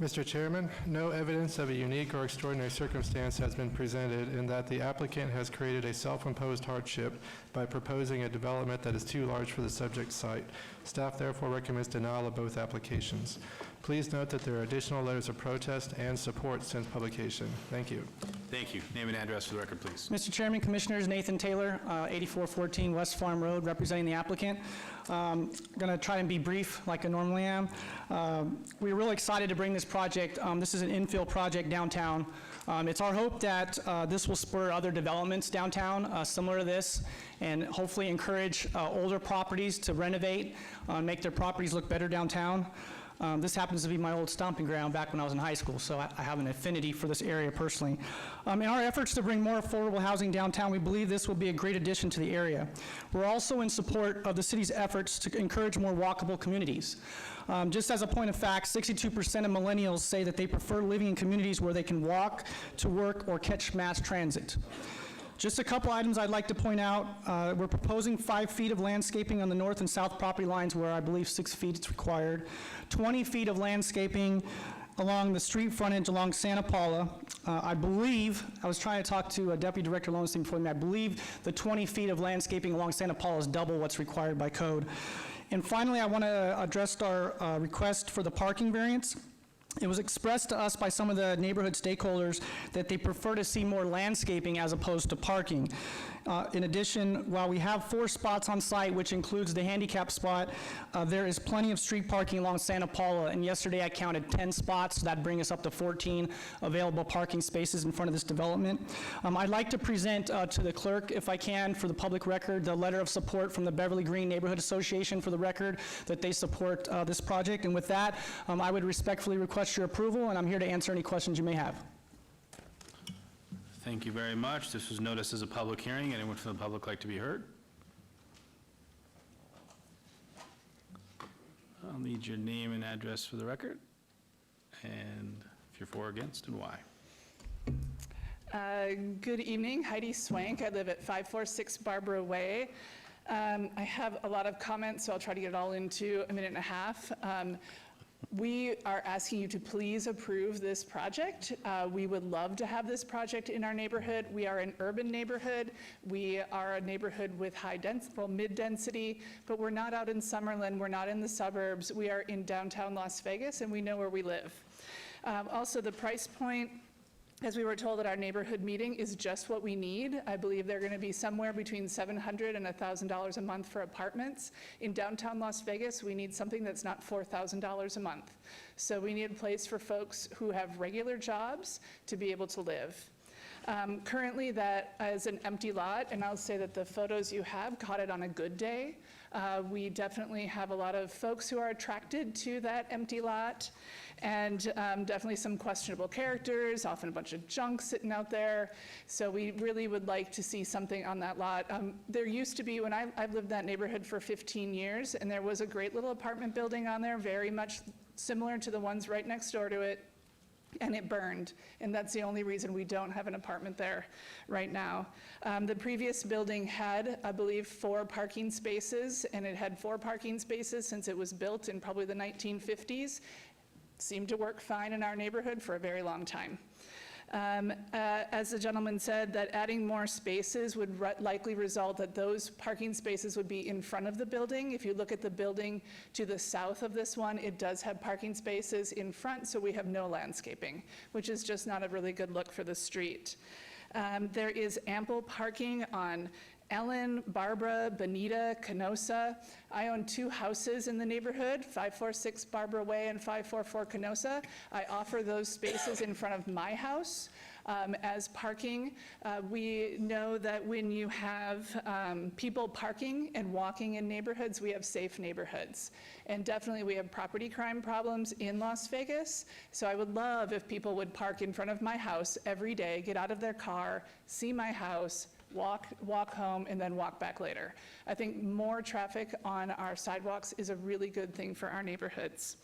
Mr. Chairman, no evidence of a unique or extraordinary circumstance has been presented in that the applicant has created a self-imposed hardship by proposing a development that is too large for the subject site. Staff therefore recommends denial of both applications. Please note that there are additional letters of protest and support since publication. Thank you. Thank you. Name and address for the record, please. Mr. Chairman, Commissioners, Nathan Taylor, 8414 West Farm Road, representing the applicant. I'm going to try and be brief like I normally am. We're really excited to bring this project. This is an infill project downtown. It's our hope that this will spur other developments downtown similar to this, and hopefully encourage older properties to renovate, make their properties look better downtown. This happens to be my old stomping ground back when I was in high school, so I have an affinity for this area personally. In our efforts to bring more affordable housing downtown, we believe this will be a great addition to the area. We're also in support of the city's efforts to encourage more walkable communities. Just as a point of fact, 62% of millennials say that they prefer living in communities where they can walk to work or catch mass transit. Just a couple items I'd like to point out. We're proposing 5 feet of landscaping on the north and south property lines where I believe 6 feet is required. 20 feet of landscaping along the street frontage along Santa Paula. I believe, I was trying to talk to Deputy Director Lowenstein before me, I believe the 20 feet of landscaping along Santa Paula is double what's required by code. And finally, I want to address our request for the parking variance. It was expressed to us by some of the neighborhood stakeholders that they prefer to see more landscaping as opposed to parking. In addition, while we have 4 spots on site, which includes the handicap spot, there is plenty of street parking along Santa Paula, and yesterday I counted 10 spots, so that'd bring us up to 14 available parking spaces in front of this development. I'd like to present to the clerk, if I can, for the public record, the letter of support from the Beverly Green Neighborhood Association for the record that they support this project. And with that, I would respectfully request your approval, and I'm here to answer any questions you may have. Thank you very much. This was noticed as a public hearing. Anyone from the public like to be heard? I'll need your name and address for the record, and if you're for or against, and why. Good evening, Heidi Swank. I live at 546 Barbara Way. I have a lot of comments, so I'll try to get it all into a minute and a half. We are asking you to please approve this project. We would love to have this project in our neighborhood. We are an urban neighborhood. We are a neighborhood with mid-density, but we're not out in Summerlin. We're not in the suburbs. We are in downtown Las Vegas, and we know where we live. Also, the price point, as we were told at our neighborhood meeting, is just what we need. I believe they're going to be somewhere between $700 and $1,000 a month for apartments. In downtown Las Vegas, we need something that's not $4,000 a month. So we need a place for folks who have regular jobs to be able to live. Currently, that is an empty lot, and I'll say that the photos you have caught it on a good day. We definitely have a lot of folks who are attracted to that empty lot, and definitely some questionable characters, often a bunch of junk sitting out there. So we really would like to see something on that lot. There used to be, when I've lived in that neighborhood for 15 years, and there was a great little apartment building on there, very much similar to the ones right next door to it, and it burned, and that's the only reason we don't have an apartment there right now. The previous building had, I believe, 4 parking spaces, and it had 4 parking spaces since it was built in probably the 1950s. Seemed to work fine in our neighborhood for a very long time. As the gentleman said, that adding more spaces would likely result that those parking spaces would be in front of the building. If you look at the building to the south of this one, it does have parking spaces in front, so we have no landscaping, which is just not a really good look for the street. There is ample parking on Ellen, Barbara, Bonita, Canosa. I own 2 houses in the neighborhood, 546 Barbara Way and 544 Canosa. I offer those spaces in front of my house as parking. We know that when you have people parking and walking in neighborhoods, we have safe neighborhoods. And definitely we have property crime problems in Las Vegas. So I would love if people would park in front of my house every day, get out of their car, see my house, walk home, and then walk back later. I think more traffic on our sidewalks is a really good thing for our neighborhoods.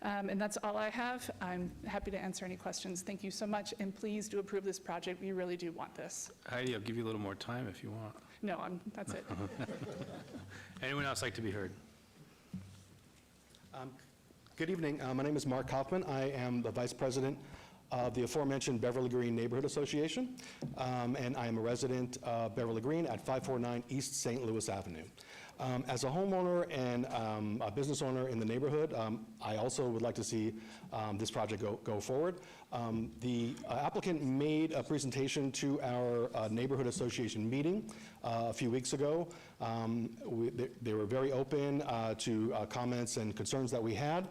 And that's all I have. I'm happy to answer any questions. Thank you so much, and please do approve this project. We really do want this. Heidi, I'll give you a little more time if you want. No, that's it. Anyone else like to be heard? Good evening. My name is Mark Kaufman. I am the Vice President of the aforementioned Beverly Green Neighborhood Association, and I am a resident of Beverly Green at 549 East St. Louis Avenue. As a homeowner and a business owner in the neighborhood, I also would like to see this project go forward. The applicant made a presentation to our neighborhood association meeting a few weeks ago. They were very open to comments and concerns that we had.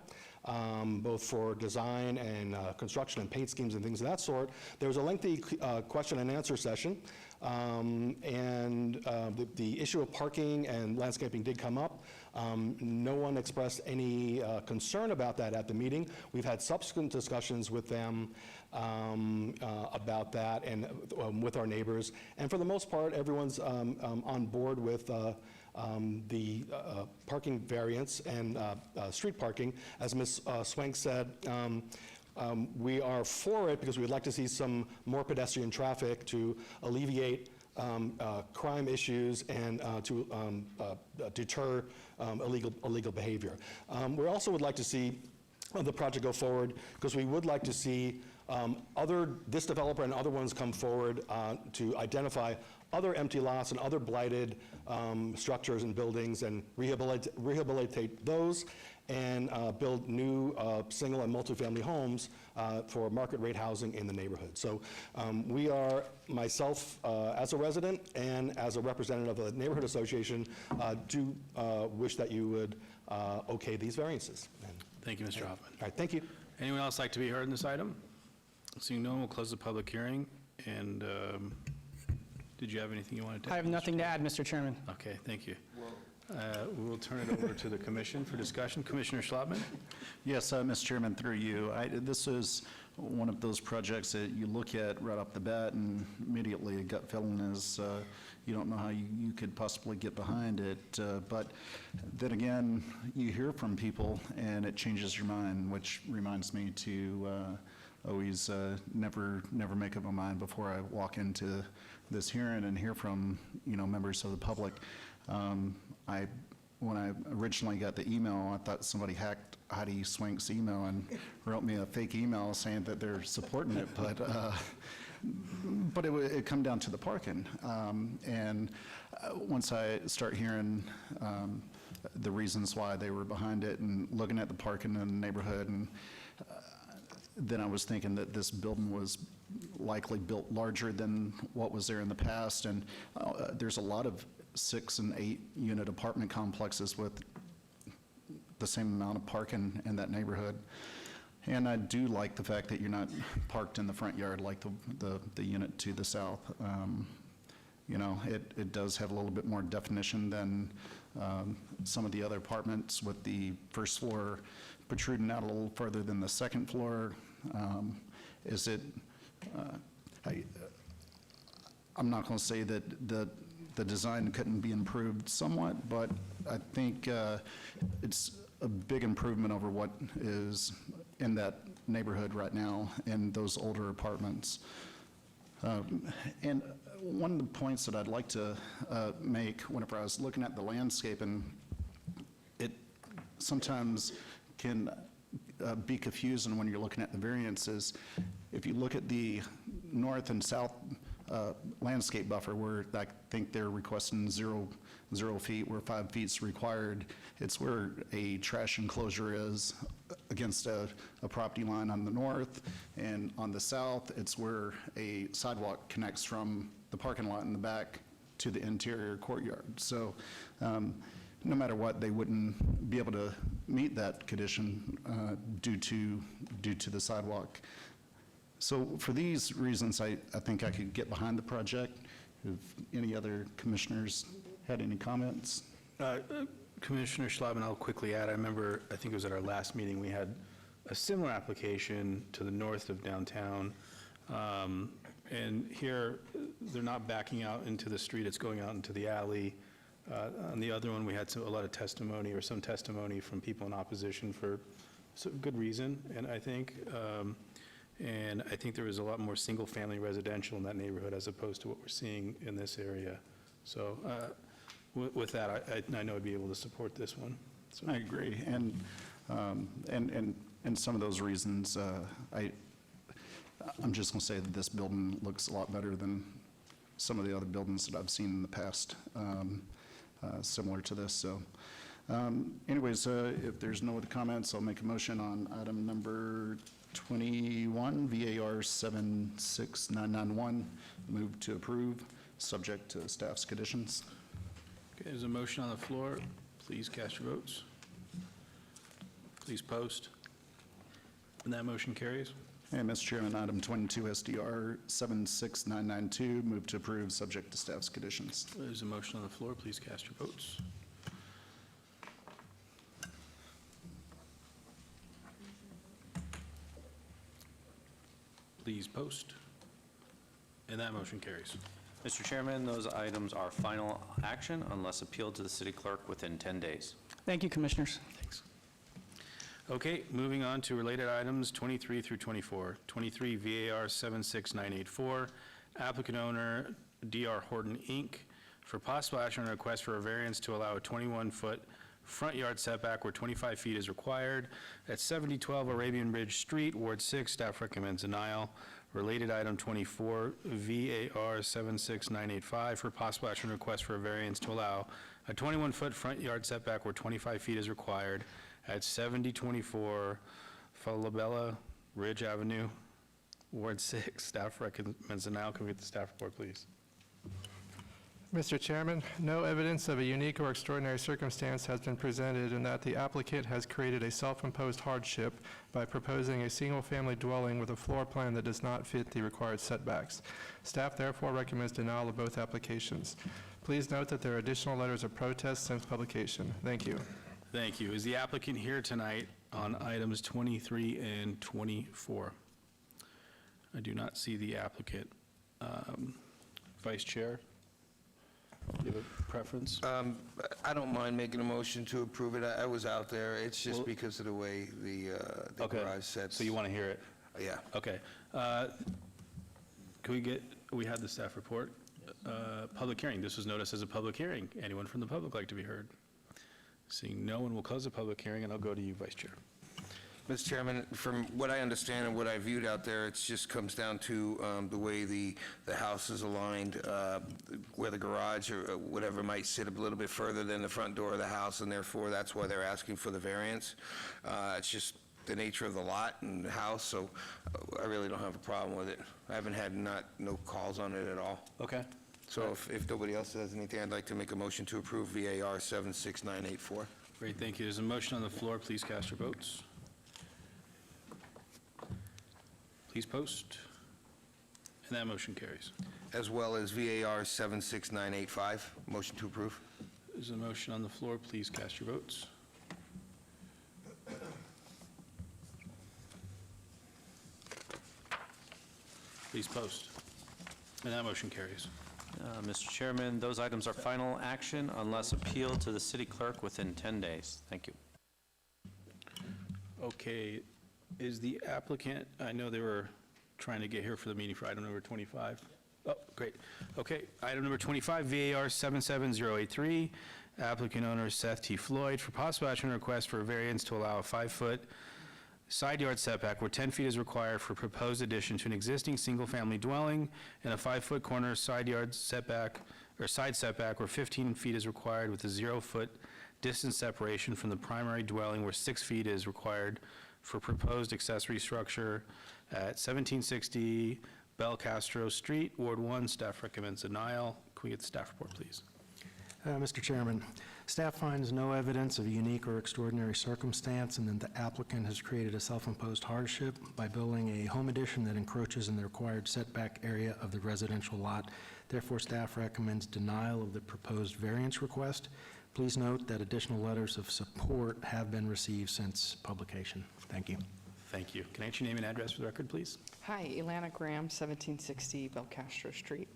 Both for design and construction and paint schemes and things of that sort. There was a lengthy question and answer session, and the issue of parking and landscaping did come up. No one expressed any concern about that at the meeting. We've had subsequent discussions with them about that and with our neighbors, and for the most part, everyone's on board with the parking variance and street parking. As Ms. Swank said, we are for it because we'd like to see some more pedestrian traffic to alleviate crime issues and to deter illegal behavior. We also would like to see the project go forward because we would like to see This developer and other ones come forward to identify other empty lots and other blighted structures and buildings and rehabilitate those and build new single and multifamily homes for market rate housing in the neighborhood. So we are, myself as a resident and as a representative of the neighborhood association, do wish that you would okay these variances. Thank you, Mr. Hoffman. All right, thank you. Anyone else like to be heard in this item? Seeing no one, we'll close the public hearing. And did you have anything you wanted to add? I have nothing to add, Mr. Chairman. Okay, thank you. We will turn it over to the commission for discussion. Commissioner Schlotman? Yes, Mr. Chairman, through you. This is one of those projects that you look at right off the bat and immediately a gut feeling is you don't know how you could possibly get behind it. But then again, you hear from people and it changes your mind, which reminds me to always never make up my mind before I walk into this hearing and hear from, members of the public. When I originally got the email, I thought somebody hacked Heidi Swank's email and wrote me a fake email saying that they're supporting it, but it come down to the parking. And once I start hearing the reasons why they were behind it and looking at the parking in the neighborhood, and then I was thinking that this building was likely built larger than what was there in the past, and there's a lot of 6 and 8 unit apartment complexes with the same amount of parking in that neighborhood. And I do like the fact that you're not parked in the front yard like the unit to the south. It does have a little bit more definition than some of the other apartments, with the first floor protruding out a little further than the second floor. I'm not going to say that the design couldn't be improved somewhat, but I think it's a big improvement over what is in that neighborhood right now in those older apartments. And one of the points that I'd like to make whenever I was looking at the landscape, and it sometimes can be confusing when you're looking at the variances. If you look at the north and south landscape buffer, where I think they're requesting 0 feet, where 5 feet's required, it's where a trash enclosure is against a property line on the north, and on the south, it's where a sidewalk connects from the parking lot in the back to the interior courtyard. So no matter what, they wouldn't be able to meet that condition due to the sidewalk. So for these reasons, I think I could get behind the project. If any other commissioners had any comments? Commissioner Schlotman, I'll quickly add, I think it was at our last meeting, we had a similar application to the north of downtown. And here, they're not backing out into the street, it's going out into the alley. On the other one, we had a lot of testimony, or some testimony from people in opposition for good reason, and I think there was a lot more single-family residential in that neighborhood as opposed to what we're seeing in this area. So with that, I know I'd be able to support this one. So. I agree, and some of those reasons, I'm just going to say that this building looks a lot better than some of the other buildings that I've seen in the past, similar to this. So, anyways, if there's no other comments, I'll make a motion on item number 21, VAR 76991. Move to approve, subject to staff's conditions. Okay, there's a motion on the floor. Please cast your votes. Please post. And that motion carries. And Mr. Chairman, item 22, SDR 76992, move to approve, subject to staff's conditions. There's a motion on the floor. Please cast your votes. Please post. And that motion carries. Mr. Chairman, those items are final action unless appealed to the city clerk within 10 days. Thank you, Commissioners. Thanks. Okay, moving on to related items 23 through 24. 23, VAR 76984, applicant owner DR Horton, Inc., for possible action on a request for a variance to allow a 21-foot front yard setback where 25 feet is required at 7012 Arabian Ridge Street, Ward 6. Staff recommends denial. Related item 24, VAR 76985, for possible action request for a variance to allow a 21-foot front yard setback where 25 feet is required at 7024 Falabella Ridge Avenue, Ward 6. Staff recommends denial. Can we get the staff report, please? Mr. Chairman, no evidence of a unique or extraordinary circumstance has been presented in that the applicant has created a self-imposed hardship by proposing a single-family dwelling with a floor plan that does not fit the required setbacks. Staff therefore recommends denial of both applications. Please note that there are additional letters of protest since publication. Thank you. Thank you. Is the applicant here tonight on items 23 and 24? I do not see the applicant. Vice Chair? Do you have a preference? I don't mind making a motion to approve it. I was out there. It's just Well- because of the way the Okay. garage sets. So you want to hear it? Yeah. Okay. We had the staff report. Public hearing. This was noticed as a public hearing. Anyone from the public like to be heard? Seeing no one, will close the public hearing, and I'll go to you, Vice Chair. Mr. Chairman, from what I understand and what I viewed out there, it just comes down to the way the house is aligned, where the garage or whatever might sit a little bit further than the front door of the house, and therefore that's why they're asking for the variance. It's just the nature of the lot and the house, so I really don't have a problem with it. I haven't had no calls on it at all. Okay. So if nobody else has anything, I'd like to make a motion to approve VAR 76984. Great, thank you. There's a motion on the floor. Please cast your votes. Please post. And that motion carries. As well as VAR 76985. Motion to approve. There's a motion on the floor. Please cast your votes. Please post. And that motion carries. Mr. Chairman, those items are final action unless appealed to the city clerk within 10 days. Thank you. Okay, is the applicant, I know they were trying to get here for the meeting for item number 25. Oh, great. Okay, item number 25, VAR 77083, applicant owner Seth T. Floyd, for possible action request for a variance to allow a 5-foot side yard setback where 10 feet is required for proposed addition to an existing single-family dwelling, and a 5-foot corner side yard setback, or side setback where 15 feet is required with a 0-foot distance separation from the primary dwelling where 6 feet is required for proposed accessory structure at 1760 Belcastro Street, Ward 1. Staff recommends denial. Can we get the staff report, please? Mr. Chairman, staff finds no evidence of a unique or extraordinary circumstance, and that the applicant has created a self-imposed hardship by building a home addition that encroaches in the required setback area of the residential lot. Therefore, staff recommends denial of the proposed variance request. Please note that additional letters of support have been received since publication. Thank you. Thank you. Can I get your name and address for the record, please? Hi, Ilana Graham, 1760 Belcastro Street.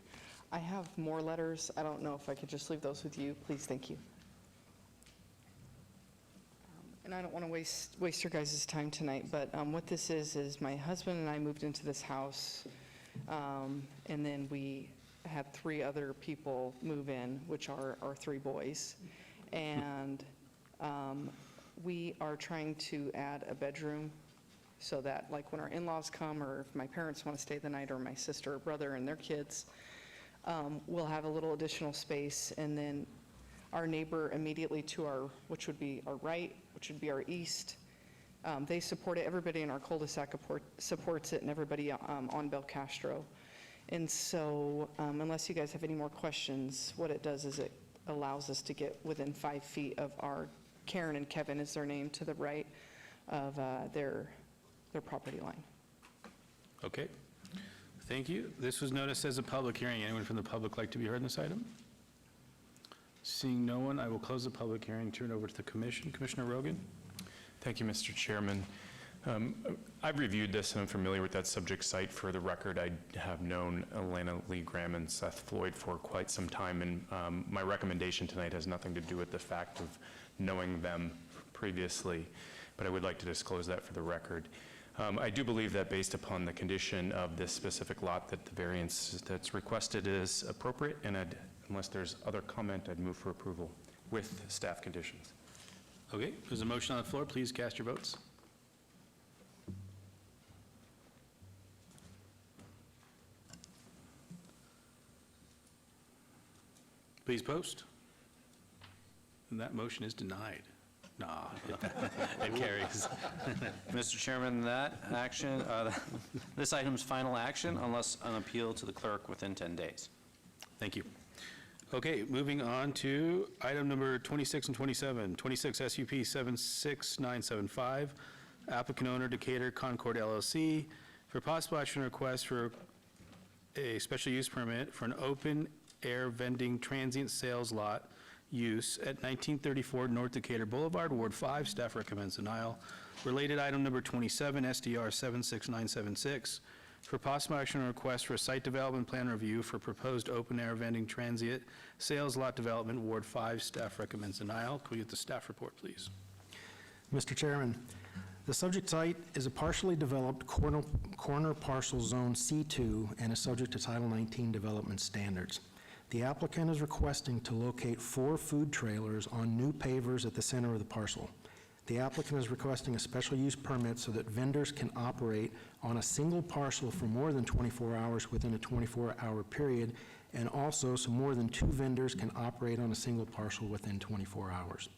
I have more letters. I don't know if I could just leave those with you. Please, thank you. And I don't want to waste your guys' time tonight, but what this is my husband and I moved into this house, and then we had 3 other people move in, which are our 3 boys. And we are trying to add a bedroom so that, like, when our in-laws come, or if my parents want to stay the night, or my sister or brother and their kids, we'll have a little additional space. And then our neighbor immediately to our, which would be our right, which would be our east, they support it. Everybody in our cul-de-sac supports it, and everybody on Belcastro. And so unless you guys have any more questions, what it does is it allows us to get within 5 feet of our, Karen and Kevin is their name, to the right of their property line. Okay. Thank you. This was noticed as a public hearing. Anyone from the public like to be heard in this item? Seeing no one, I will close the public hearing, turn it over to the commission. Commissioner Rogan? Thank you, Mr. Chairman. I've reviewed this and I'm familiar with that subject site. For the record, I have known Alana Lee Graham and Seth Floyd for quite some time, and my recommendation tonight has nothing to do with the fact of knowing them previously, but I would like to disclose that for the record. I do believe that based upon the condition of this specific lot, that the variance that's requested is appropriate, and unless there's other comment, I'd move for approval with staff conditions. Okay, there's a motion on the floor. Please cast your votes. Please post. And that motion is denied. Nah, it carries. Mr. Chairman, that action, this item's final action unless an appeal to the clerk within 10 days. Thank you. Okay, moving on to item number 26 and 27. 26 SUP 76975, applicant owner Decatur Concord LLC, for possible action request for a special use permit for an open-air vending transient sales lot use at 1934 North Decatur Boulevard, Ward 5. Staff recommends denial. Related item number 27, SDR 76976, for possible action on request for a site development plan review for proposed open-air vending transient sales lot development, Ward 5. Staff recommends denial. Can we get the staff report, please? Mr. Chairman, the subject site is a partially developed corner parcel zone C2 and is subject to Title 19 development standards. The applicant is requesting to locate 4 food trailers on new pavers at the center of the parcel. The applicant is requesting a special use permit so that vendors can operate on a single parcel for more than 24 hours within a 24-hour period, and also so more than 2 vendors can operate on a single parcel within 24 hours.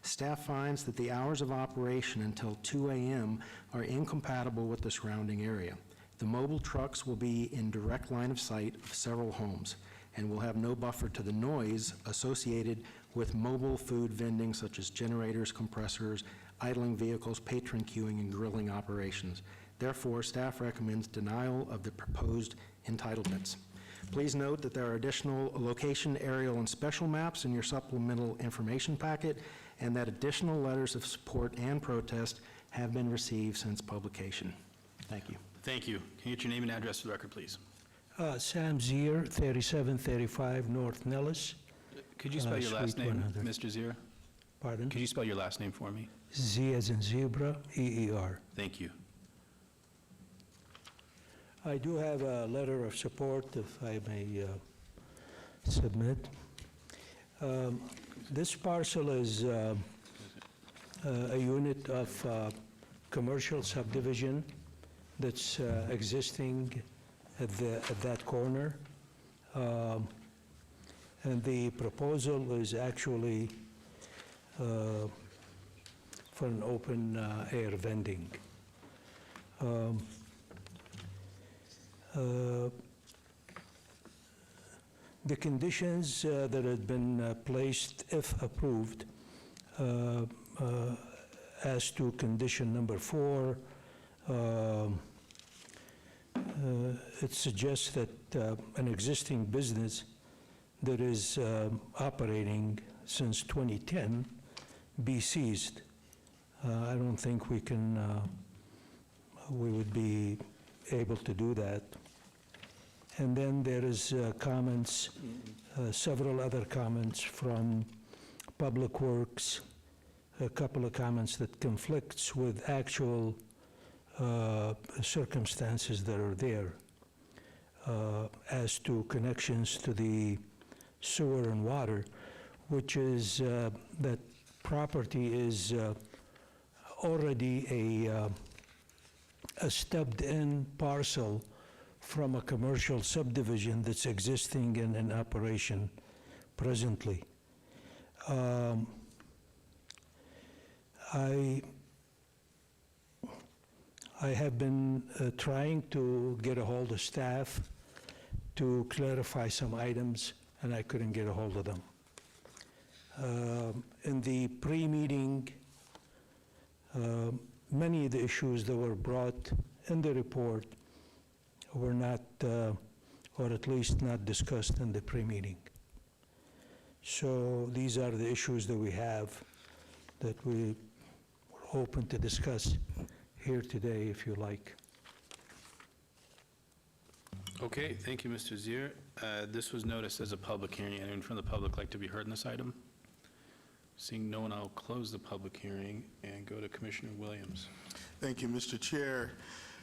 Staff finds that the hours of operation until 2 a.m. are incompatible with the surrounding area. The mobile trucks will be in direct line of sight of several homes and will have no buffer to the noise associated with mobile food vending such as generators, compressors, idling vehicles, patron queuing, and grilling operations. Therefore, staff recommends denial of the proposed entitlements. Please note that there are additional location, aerial, and special maps in your supplemental information packet, and that additional letters of support and protest have been received since publication. Thank you. Thank you. Can you get your name and address for the record, please? Sam Zier, 3735 North Nellis. Could you spell your last Suite name, 100. Mr. Zier? Pardon? Could you spell your last name for me? Z as in zebra, E-E-R. Thank you. I do have a letter of support, if I may submit. This parcel is a unit of commercial subdivision that's existing at that corner. And the proposal is actually for an open air vending. The conditions that had been placed, if approved, as to condition number 4, it suggests that an existing business that is operating since 2010 be seized. I don't think we would be able to do that. And then there is comments, several other comments from Public Works, a couple of comments that conflicts with actual circumstances that are there as to connections to the sewer and water, which is that property is already a stubbed-in parcel from a commercial subdivision that's existing and in operation presently. I have been trying to get a hold of staff to clarify some items, and I couldn't get a hold of them. In the pre-meeting, many of the issues that were brought in the report were not, or at least not discussed in the pre-meeting. So these are the issues that we have that we were hoping to discuss here today, if you like. Okay, thank you, Mr. Zier. This was noticed as a public hearing. Anyone from the public like to be heard on this item? Seeing no one, I'll close the public hearing and go to Commissioner Williams. Thank you, Mr. Chair.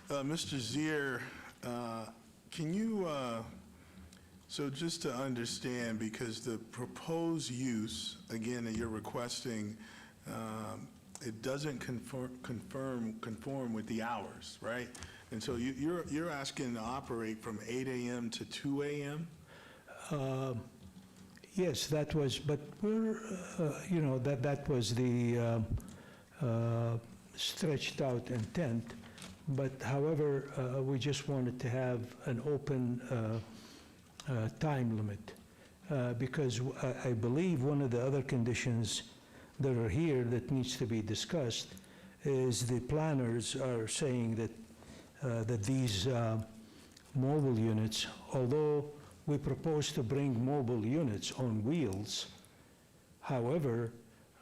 Mr. Zier, can you, so just to understand, because the proposed use, again, that you're requesting it doesn't conform with the hours, right? And so you're asking to operate from 8 a.m. to 2 a.m.? Yes, that was, but we're, that was the stretched out intent. But however, we just wanted to have an open time limit. Because I believe one of the other conditions that are here that needs to be discussed is the planners are saying that these mobile units, although we propose to bring mobile units on wheels, however,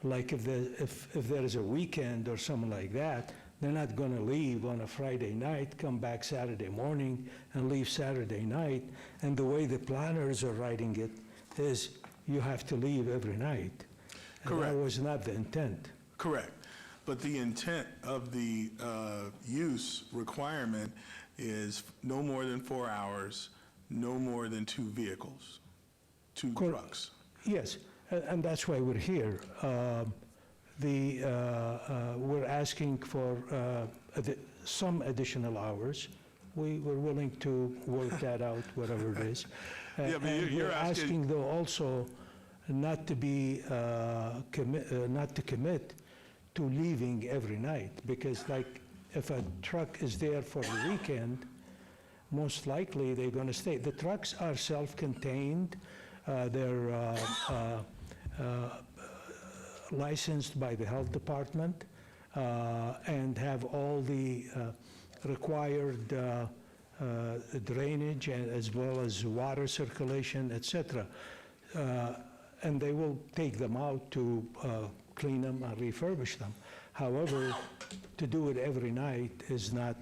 like if there is a weekend or something like that, they're not going to leave on a Friday night, come back Saturday morning, and leave Saturday night. And the way the planners are writing it is you have to leave every night. Correct. And that was not the intent. Correct. But the intent of the use requirement is no more than 4 hours, no more than 2 vehicles, 2 trucks. Yes, and that's why we're here. We're asking for some additional hours. We're willing to work that out, whatever it is. Yeah, but And you're we're asking, though, also not to be, not to commit to leaving every night, because like, if a truck is there for the weekend, most likely they're going to stay. The trucks are self-contained. They're licensed by the health department and have all the required drainage as well as water circulation, etc. And they will take them out to clean them and refurbish them. However, to do it every night is not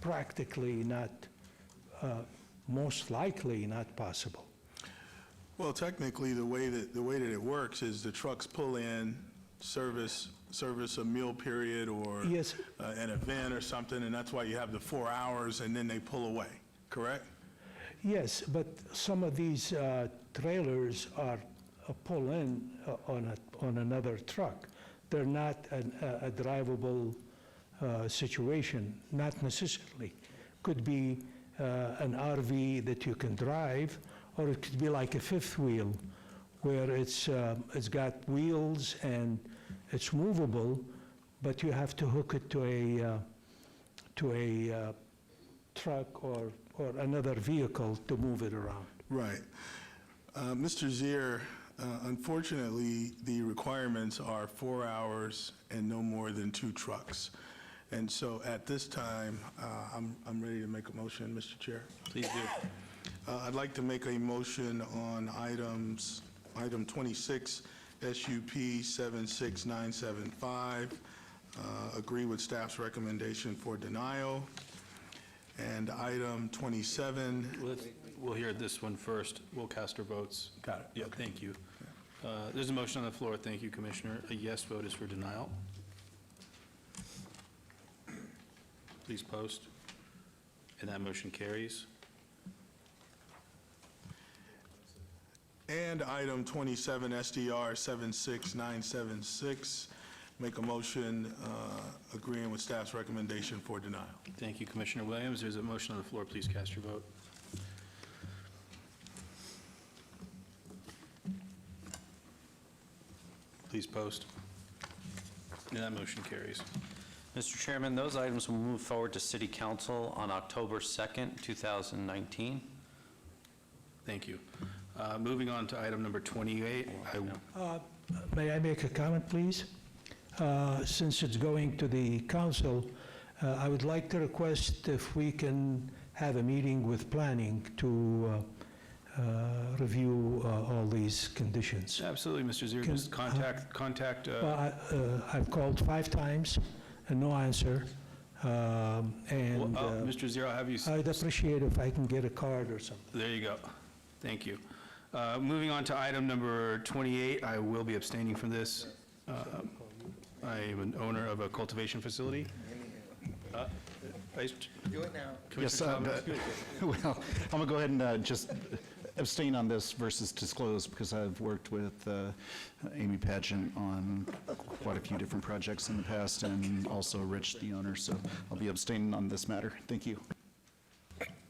practically not, most likely not possible. Well, technically, the way that it works is the trucks pull in, service a meal period or Yes. An event or something, and that's why you have the 4 hours, and then they pull away, correct? Yes, but some of these trailers are pull in on another truck. They're not a drivable situation, not necessarily. Could be an RV that you can drive, or it could be like a fifth wheel, where it's got wheels and it's movable, but you have to hook it to a truck or another vehicle to move it around. Right. Mr. Zier, unfortunately, the requirements are 4 hours and no more than 2 trucks. And so at this time, I'm ready to make a motion, Mr. Chair. Please do. I'd like to make a motion on item 26, SUP 76975, agree with staff's recommendation for denial. And item 27. We'll hear this one first. We'll cast our votes. Got it. Yeah, thank you. There's a motion on the floor. Thank you, Commissioner. A yes vote is for denial. Please post. And that motion carries. And item 27, SDR 76976, make a motion agreeing with staff's recommendation for denial. Thank you, Commissioner Williams. There's a motion on the floor. Please cast your vote. Please post. And that motion carries. Mr. Chairman, those items will move forward to City Council on October 2nd, 2019. Thank you. Moving on to item number 28. May I make a comment, please? Since it's going to the council, I would like to request if we can have a meeting with planning to review all these conditions. Absolutely, Mr. Zier. Just contact. I've called 5 times and no answer. Mr. Zier, I'll have you. I'd appreciate if I can get a card or something. There you go. Thank you. Moving on to item number 28, I will be abstaining from this. I am an owner of a cultivation facility. Do it now. Yes, well, I'm going to go ahead and just abstain on this versus disclose because I've worked with Amy Pageant on quite a few different projects in the past and also Rich, the owner, so I'll be abstaining on this matter. Thank you.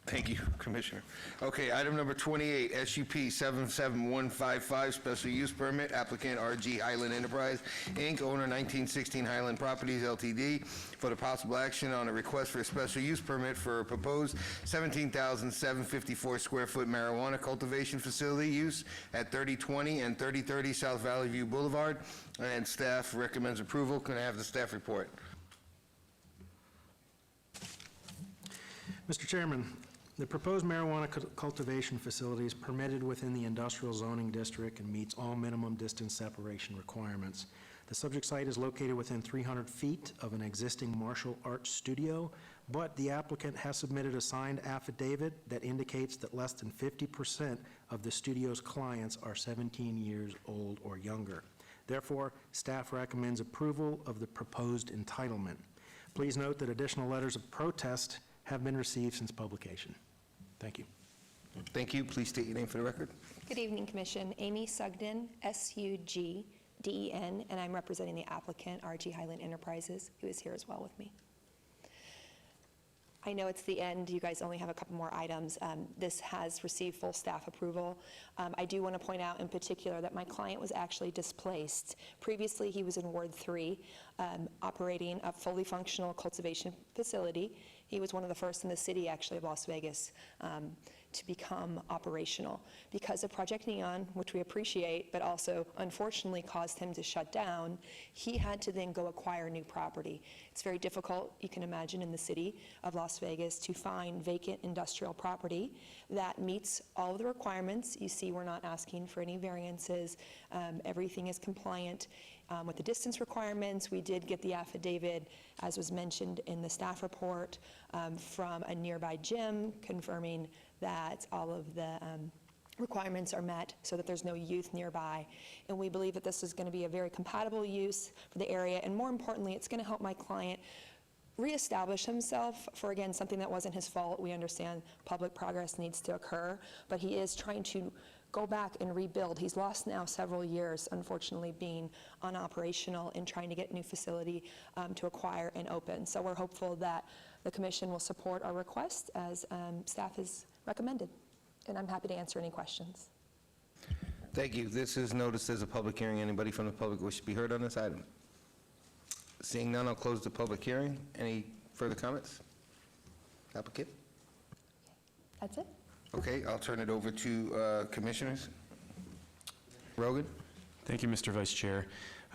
Thank you, Commissioner. Okay, item number 28, SUP 77155, special use permit, applicant RG Highland Enterprise, Inc., owner 1916 Highland Properties LTD, for the possible action on a request for a special use permit for a proposed 17,754 square foot marijuana cultivation facility use at 3020 and 3030 South Valley View Boulevard, and staff recommends approval. Can I have the staff report? Mr. Chairman, the proposed marijuana cultivation facility is permitted within the industrial zoning district and meets all minimum distance separation requirements. The subject site is located within 300 feet of an existing martial arts studio, but the applicant has submitted a signed affidavit that indicates that less than 50% of the studio's clients are 17 years old or younger. Therefore, staff recommends approval of the proposed entitlement. Please note that additional letters of protest have been received since publication. Thank you. Thank you. Please state your name for the record. Good evening, Commission. Amy Sugden, S-U-G-D-E-N, and I'm representing the applicant, RG Highland Enterprises, who is here as well with me. I know it's the end. You guys only have a couple more items. This has received full staff approval. I do want to point out in particular that my client was actually displaced. Previously, he was in Ward 3, operating a fully functional cultivation facility. He was one of the first in the city, actually, of Las Vegas to become operational. Because of Project Neon, which we appreciate, but also unfortunately caused him to shut down, he had to then go acquire new property. It's very difficult, you can imagine, in the city of Las Vegas to find vacant industrial property that meets all of the requirements. You see, we're not asking for any variances. Everything is compliant with the distance requirements. We did get the affidavit, as was mentioned in the staff report, from a nearby gym confirming that all of the requirements are met so that there's no youth nearby. And we believe that this is going to be a very compatible use for the area, and more importantly, it's going to help my client reestablish himself for, again, something that wasn't his fault. We understand public progress needs to occur, but he is trying to go back and rebuild. He's lost now several years, unfortunately, being unoperational and trying to get a new facility to acquire and open. So we're hopeful that the commission will support our request as staff has recommended. And I'm happy to answer any questions. Thank you. This is noticed as a public hearing. Anybody from the public wish to be heard on this item? Seeing none, I'll close the public hearing. Any further comments? Applicant? That's it. Okay, I'll turn it over to commissioners. Rogan? Thank you, Mr. Vice Chair.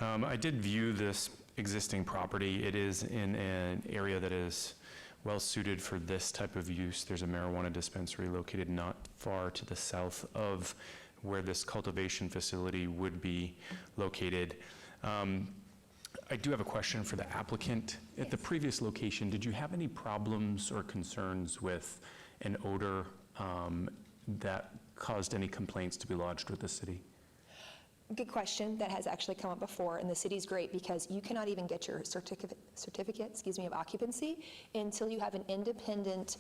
I did view this existing property. It is in an area that is well-suited for this type of use. There's a marijuana dispensary located not far to the south of where this cultivation facility would be located. I do have a question for the applicant. At the previous location, did you have any problems or concerns with an odor that caused any complaints to be lodged with the city? Good question. That has actually come up before, and the city's great because you cannot even get your certificate of occupancy until you have an independent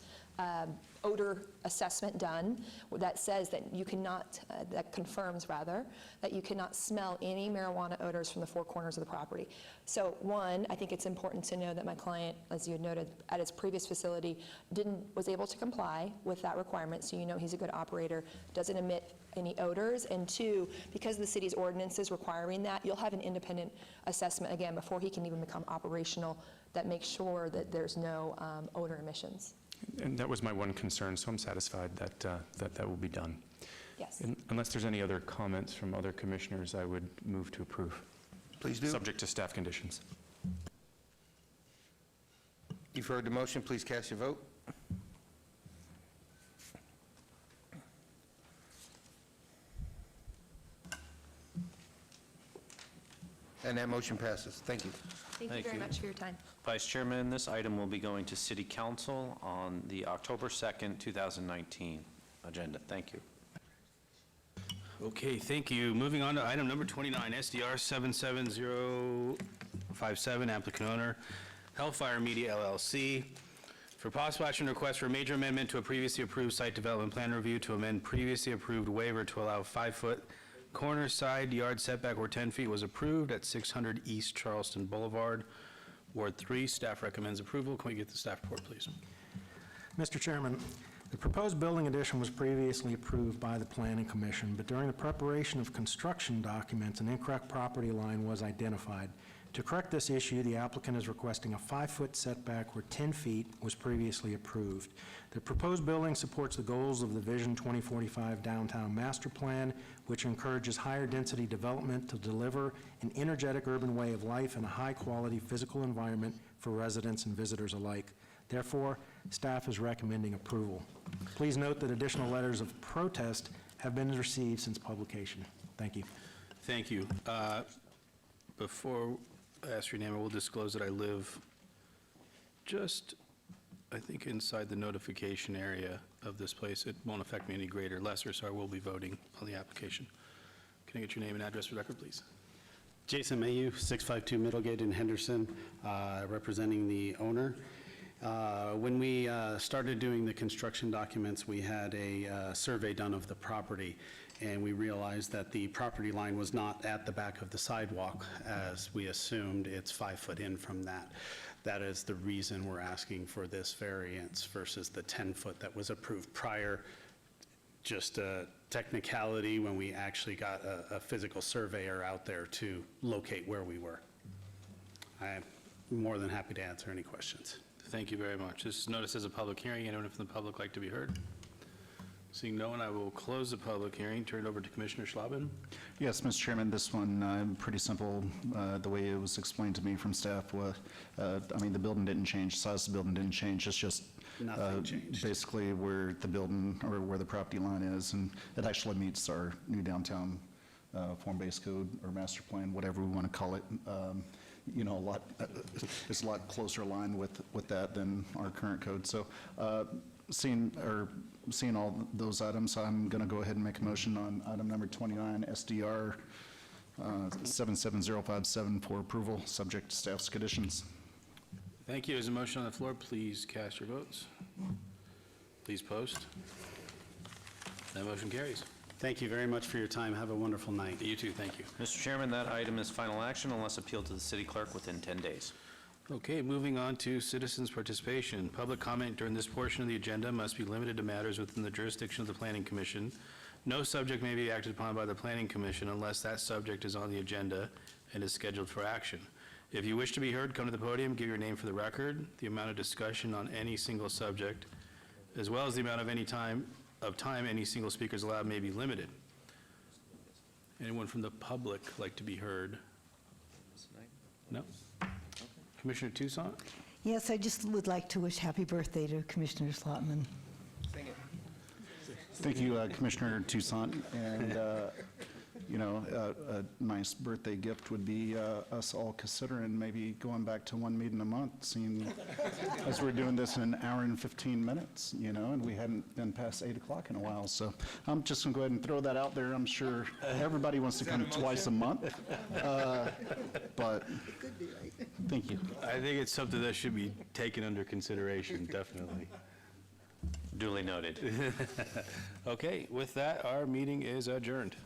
odor assessment done that says that you cannot, that confirms rather, that you cannot smell any marijuana odors from the four corners of the property. So one, I think it's important to know that my client, as you had noted, at his previous facility, was able to comply with that requirement, so you know he's a good operator, doesn't emit any odors, and two, because the city's ordinance is requiring that, you'll have an independent assessment, again, before he can even become operational, that makes sure that there's no odor emissions. And that was my one concern, so I'm satisfied that that will be done. Yes. And unless there's any other comments from other commissioners, I would move to approve. Please do. Subject to staff conditions. You've heard the motion. Please cast your vote. And that motion passes. Thank you. Thank you very much for your time. Vice Chairman, this item will be going to City Council on the October 2nd, 2019 agenda. Thank you. Okay, thank you. Moving on to item number 29, SDR 77057, applicant owner, Hellfire Media LLC, For possible action, request for a major amendment to a previously approved site development plan review to amend previously approved waiver to allow 5-foot corner side yard setback where 10 feet was approved at 600 East Charleston Boulevard, Ward 3. Staff recommends approval. Can we get the staff report, please? Mr. Chairman, the proposed building addition was previously approved by the Planning Commission, but during the preparation of construction documents, an incorrect property line was identified. To correct this issue, the applicant is requesting a 5-foot setback where 10 feet was previously approved. The proposed building supports the goals of the Vision 2045 Downtown Master Plan, which encourages higher density development to deliver an energetic urban way of life and a high-quality physical environment for residents and visitors alike. Therefore, staff is recommending approval. Please note that additional letters of protest have been received since publication. Thank you. Thank you. Before I ask your name, I will disclose that I live just, I think, inside the notification area of this place. It won't affect me any greater or lesser, so I will be voting on the application. Can I get your name and address for the record, please? Jason Mayu, 652 Middlegate in Henderson, representing the owner. When we started doing the construction documents, we had a survey done of the property, and we realized that the property line was not at the back of the sidewalk as we assumed. It's 5 foot in from that. That is the reason we're asking for this variance versus the 10 foot that was approved prior. Just a technicality when we actually got a physical surveyor out there to locate where we were. I'm more than happy to answer any questions. Thank you very much. This is noticed as a public hearing. Anyone from the public like to be heard? Seeing no one, I will close the public hearing. Turn it over to Commissioner Schlabben. Yes, Mr. Chairman, this one, pretty simple. The way it was explained to me from staff was, I mean, the building didn't change, the size of the building didn't change. It's just Nothing changed. basically where the building, or where the property line is, and it actually meets our new downtown form-based code or master plan, whatever we want to call it. You know, it's a lot closer aligned with that than our current code. So seeing all those items, I'm going to go ahead and make a motion on item number 29, SDR 770557 for approval, subject to staff's conditions. Thank you. There's a motion on the floor. Please cast your votes. Please post. That motion carries. Thank you very much for your time. Have a wonderful night. You too. Thank you. Mr. Chairman, that item is final action unless appealed to the city clerk within 10 days. Okay, moving on to citizens' participation. Public comment during this portion of the agenda must be limited to matters within the jurisdiction of the Planning Commission. No subject may be acted upon by the Planning Commission unless that subject is on the agenda and is scheduled for action. If you wish to be heard, come to the podium, give your name for the record. The amount of discussion on any single subject, as well as the amount of time any single speaker is allowed, may be limited. Anyone from the public like to be heard? No? Commissioner Toussaint? Yes, I just would like to wish happy birthday to Commissioner Slotman. Thank you, Commissioner Toussaint. And, you know, a nice birthday gift would be us all considering maybe going back to one meeting a month, seeing as we're doing this in an hour and 15 minutes, you know, and we hadn't been past 8 o'clock in a while. So I'm just going to go ahead and throw that out there. I'm sure everybody wants to come twice a month, but thank you. I think it's something that should be taken under consideration, definitely. Duly noted. Okay, with that, our meeting is adjourned.